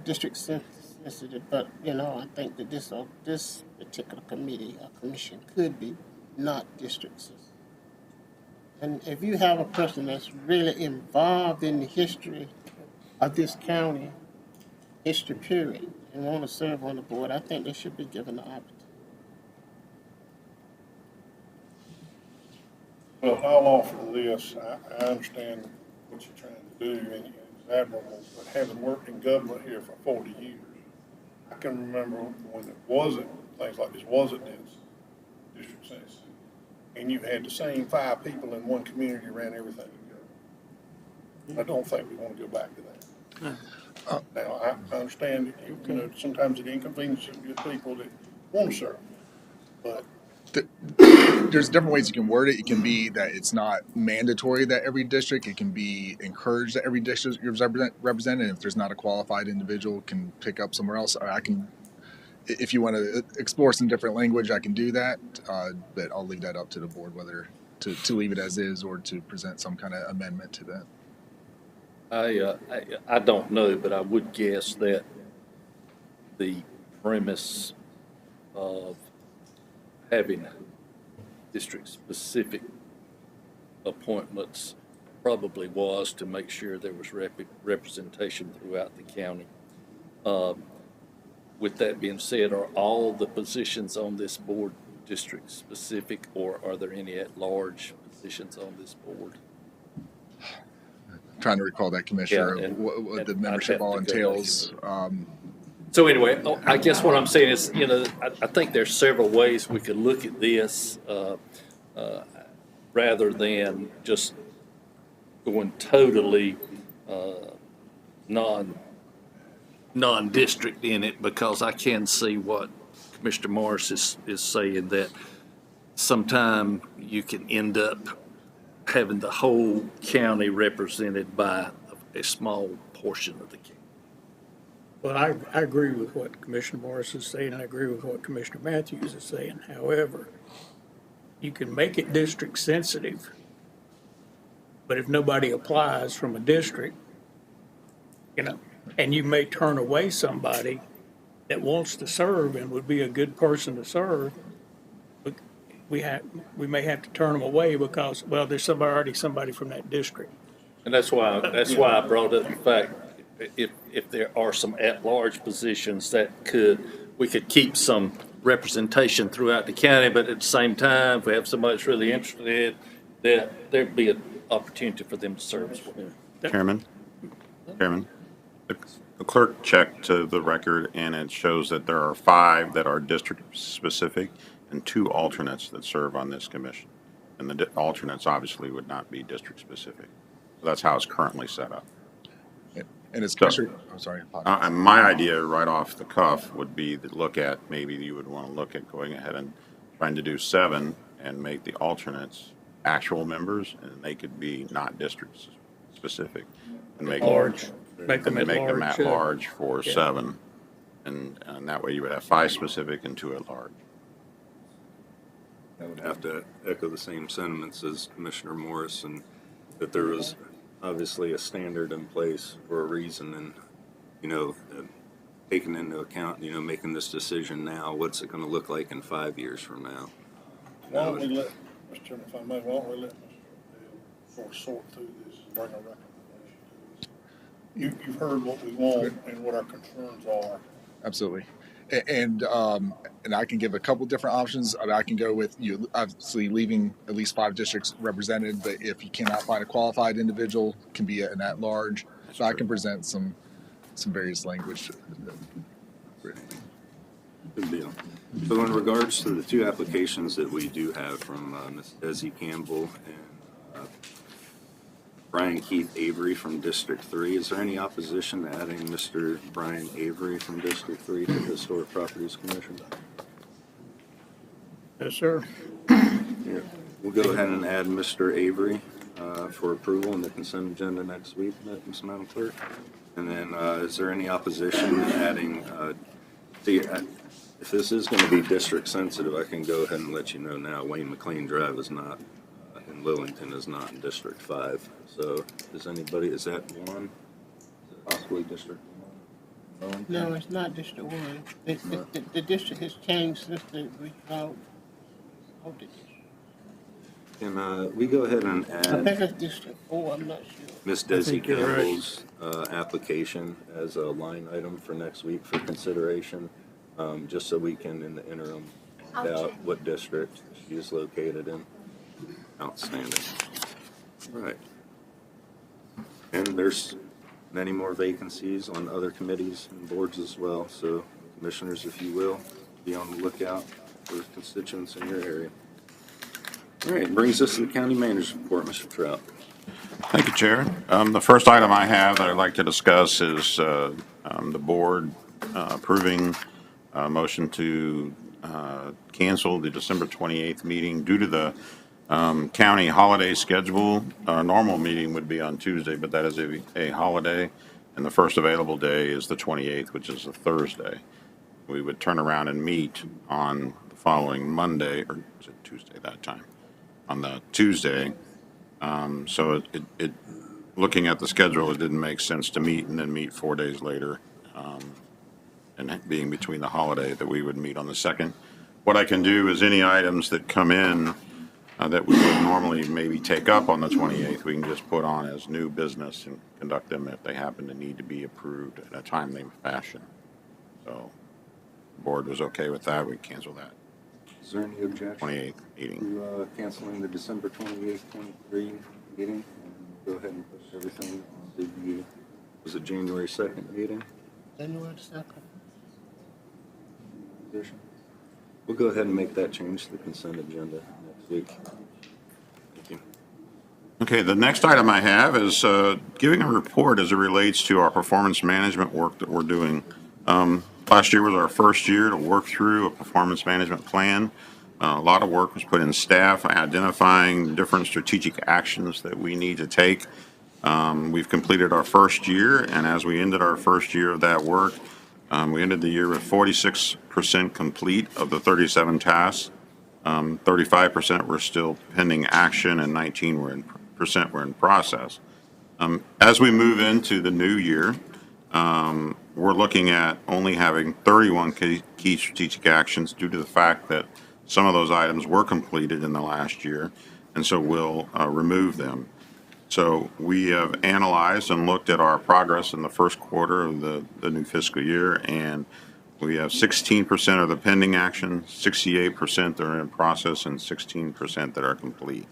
district sensitive, but, I think that this particular committee or commission could be not district sensitive. And if you have a person that's really involved in the history of this county, history period, and want to serve on the board, I think they should be given the opportunity.
Well, I'll offer this. I understand what you're trying to do, and it's admirable, but having worked in government here for 40 years, I can remember when it wasn't, things like this wasn't district sensitive, and you had the same 5 people in one community ran everything together. I don't think we want to go back to that. Now, I understand, sometimes it inconveniences people that want to serve, but
there's different ways you can word it. It can be that it's not mandatory that every district, it can be encouraged that every district is represented. If there's not a qualified individual, can pick up somewhere else. Or I can, if you want to explore some different language, I can do that. But I'll leave that up to the board, whether to leave it as is or to present some kind of amendment to that.
I don't know, but I would guess that the premise of having district-specific appointments probably was to make sure there was representation throughout the county. With that being said, are all the positions on this board district-specific, or are there any at-large positions on this board?
I'm trying to recall that, Commissioner,
Yeah,
what the membership all entails.
So anyway, I guess what I'm saying is, I think there's several ways we could look at this rather than just going totally non-district in it, because I can see what Commissioner Morris is saying, that sometime you can end up having the whole county represented by a small portion of the county.
Well, I agree with what Commissioner Morris is saying, and I agree with what Commissioner Matthews is saying. However, you can make it district sensitive, but if nobody applies from a district, and you may turn away somebody that wants to serve and would be a good person to serve, but we may have to turn them away because, well, there's already somebody from that district.
And that's why I brought up the fact, if there are some at-large positions that we could keep some representation throughout the county, but at the same time, if we have somebody that's really interested, that there'd be an opportunity for them to serve as well.
Chairman, the clerk checked to the record, and it shows that there are 5 that are district-specific and 2 alternates that serve on this commission. And the alternates obviously would not be district-specific. So that's how it's currently set up.
And it's Commissioner, I'm sorry.
And my idea right off the cuff would be to look at, maybe you would want to look at going ahead and trying to do 7 and make the alternates actual members, and they could be not district-specific. And make them at large for 7, and that way you would have 5 specific and 2 at large.
I would have to echo the same sentiments as Commissioner Morris, and that there was obviously a standard in place for a reason, and taking into account, making this decision now, what's it going to look like in 5 years from now?
Why don't we let, Mr. Chairman, if I may, why don't we let Mr. sort through this and bring a recommendation to us? You've heard what we want and what our concerns are.
Absolutely. And I can give a couple different options. I can go with you obviously leaving at least 5 districts represented, but if you cannot find a qualified individual, it can be an at-large. So I can present some various language.
Good deal. So in regards to the 2 applications that we do have from Ms. Desi Campbell and Brian Keith Avery from District 3, is there any opposition to adding Mr. Brian Avery from District 3 to the Historic Properties Commission?
Yes, sir.
We'll go ahead and add Mr. Avery for approval in the consent agenda next week, Madam Clerk. And then is there any opposition to adding, if this is going to be district sensitive, I can go ahead and let you know now, Wayne McLean Drive is not, and Lillington is not in District 5. So is that one? Is it possibly District 1?
No, it's not District 1. The district has changed since the resolved of the district.
Can we go ahead and
I
add
think it's District 4, I'm not sure.
Ms. Desi Campbell's application as a line item for next week for consideration, just so we can, in the interim, find out what district she is located in. Outstanding. All right. And there's many more vacancies on other committees and boards as well. So, commissioners, if you will, be on the lookout for constituents in your area. All right, brings us to the county manager's report, Mr. Trout.
Thank you, Chair. The first item I have that I'd like to discuss is the board approving a motion to cancel the December 28th meeting due to the county holiday schedule. Our normal meeting would be on Tuesday, but that is a holiday, and the first available day is the 28th, which is a Thursday. We would turn around and meet on the following Monday, or is it Tuesday that time? On the Tuesday. So looking at the schedule, it didn't make sense to meet and then meet 4 days later, and being between the holiday that we would meet on the 2nd. What I can do is any items that come in that we would normally maybe take up on the 28th, we can just put on as new business and conduct them if they happen to need to be approved in a timely fashion. So the board was okay with that. We cancel that.
Is there any objection
28th meeting.
to canceling the December 28th, 23 meeting? And go ahead and push everything to the, was it January 2nd meeting?
January 2nd.
Position? We'll go ahead and make that change to the consent agenda next week. Thank you.
Okay, the next item I have is giving a report as it relates to our performance management work that we're doing. Last year was our first year to work through a performance management plan. A lot of work was put in staff identifying different strategic actions that we need to take. We've completed our first year, and as we ended our first year of that work, we ended the year with 46% complete of the 37 tasks. 35% were still pending action, and 19% were in process. As we move into the new year, we're looking at only having 31 key strategic actions due to the fact that some of those items were completed in the last year, and so we'll remove them. So we have analyzed and looked at our progress in the first quarter of the new fiscal year, and we have 16% of the pending actions, 68% that are in process, and 16% that are complete.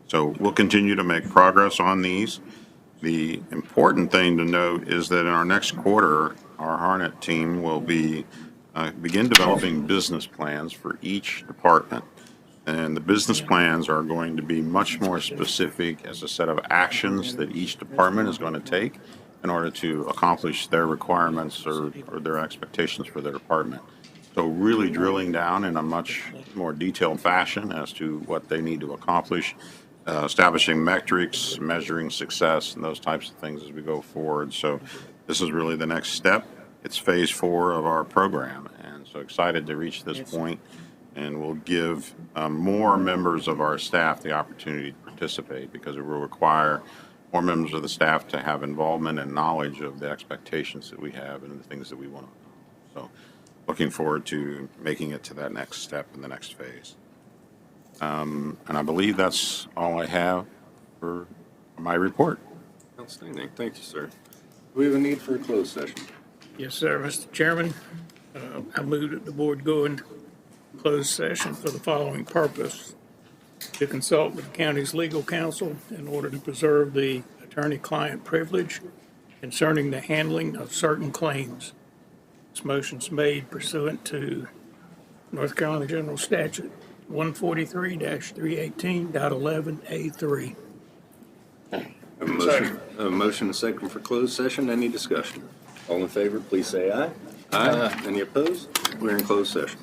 So we'll continue to make progress on these. The important thing to note is that in our next quarter, our Harnett team will begin developing business plans for each department. And the business plans are going to be much more specific as a set of actions that each department is going to take in order to accomplish their requirements or their expectations for their department. So really drilling down in a much more detailed fashion as to what they need to accomplish, establishing metrics, measuring success, and those types of things as we go forward. So this is really the next step. It's phase 4 of our program, and so excited to reach this point, and we'll give more members of our staff the opportunity to participate because it will require more members of the staff to have involvement and knowledge of the expectations that we have and the things that we want to accomplish. So looking forward to making it to that next step in the next phase. And I believe that's all I have for my report.
Outstanding. Thank you, sir. Do we have a need for a closed session?
Yes, sir, Mr. Chairman. I move that the board go into closed session for the following purpose: to consult with the county's legal counsel in order to preserve the attorney-client privilege concerning the handling of certain claims. This motion's made pursuant to North Carolina General Statute 143-318.11A3.
A motion and second for closed session. Any discussion? All in favor, please say aye. Aye. Any opposed? We're in closed session.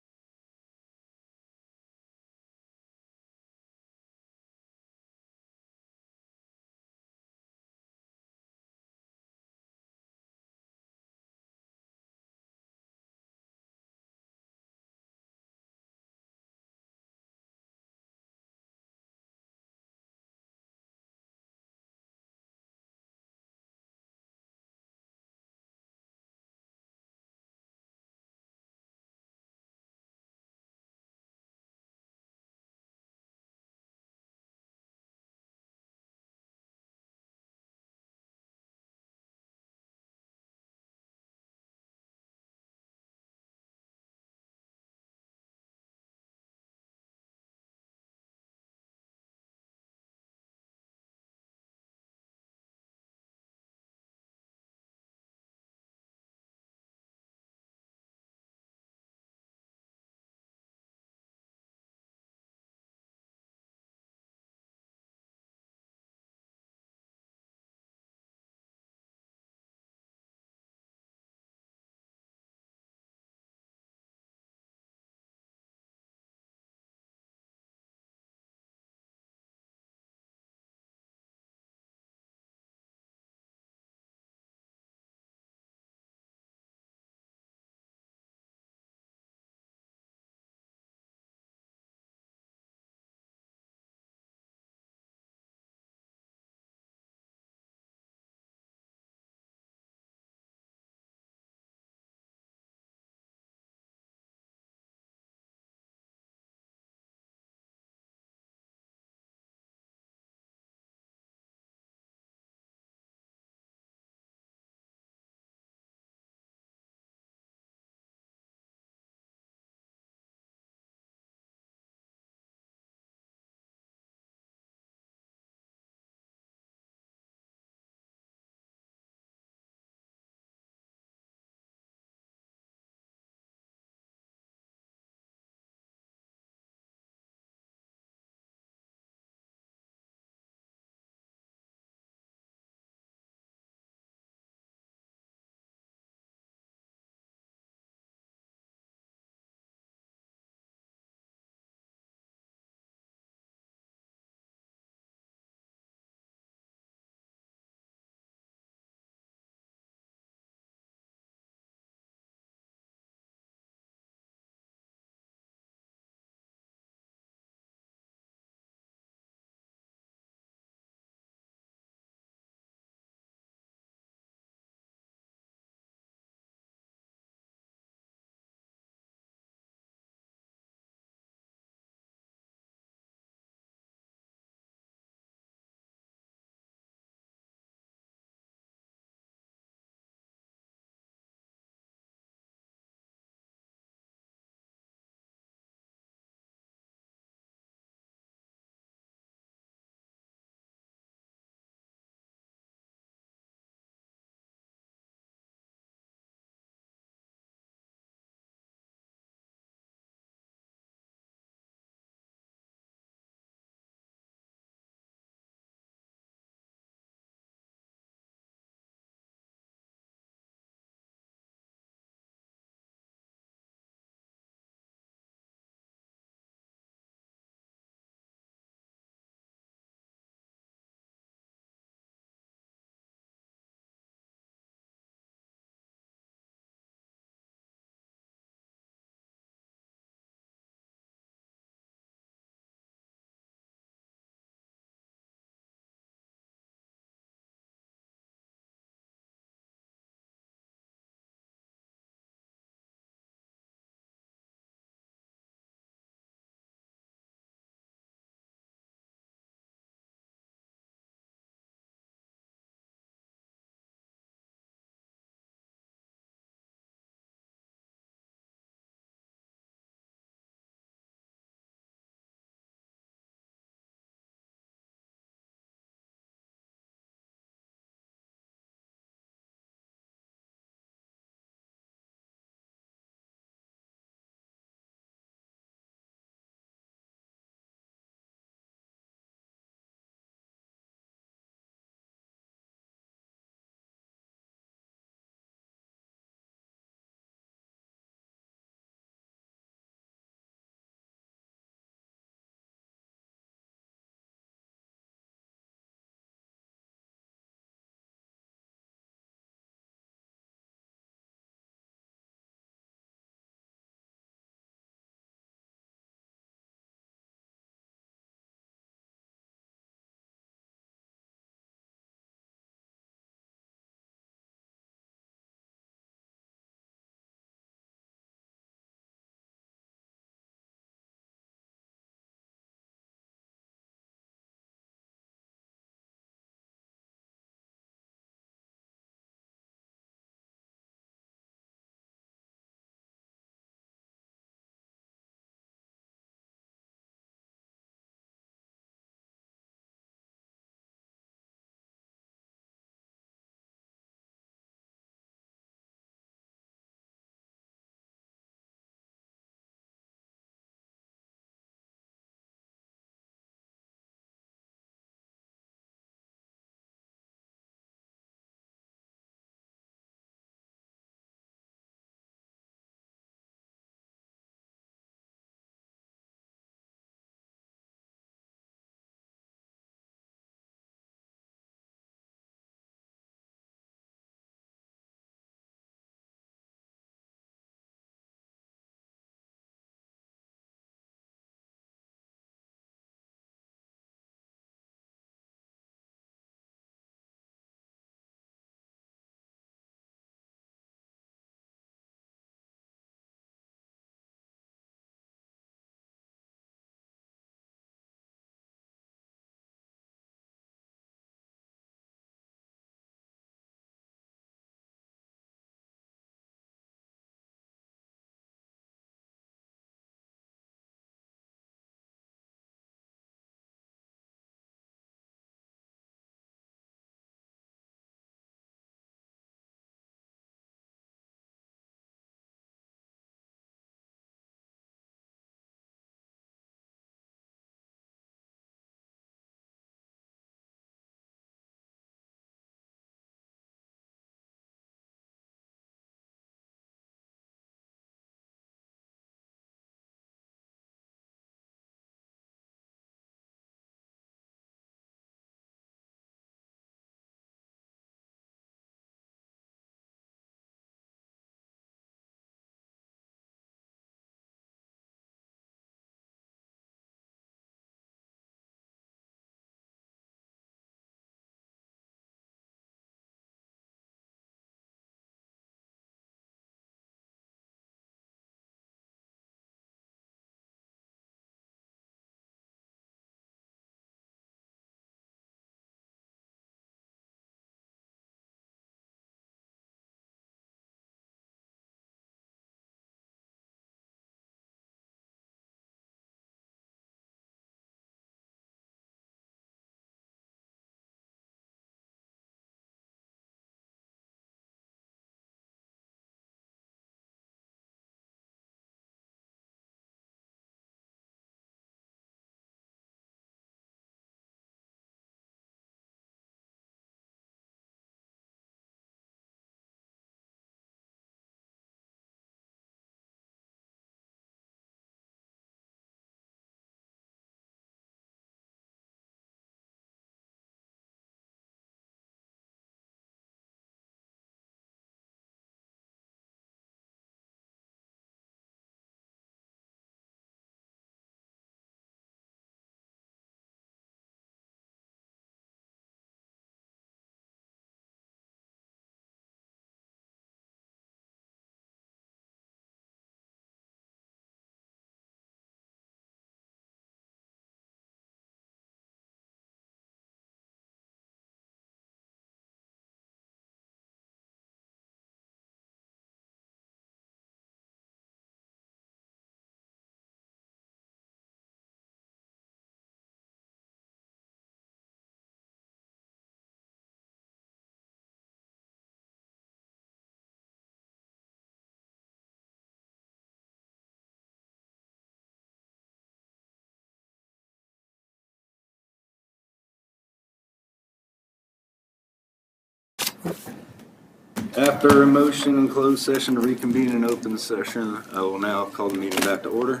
After a motion in closed session to reconvene in open session, I will now call the meeting back to order.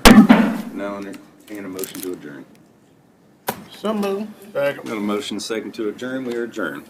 Now entertain a motion to adjourn.
So moved.
Second.
Got a motion second to adjourn. We are adjourned.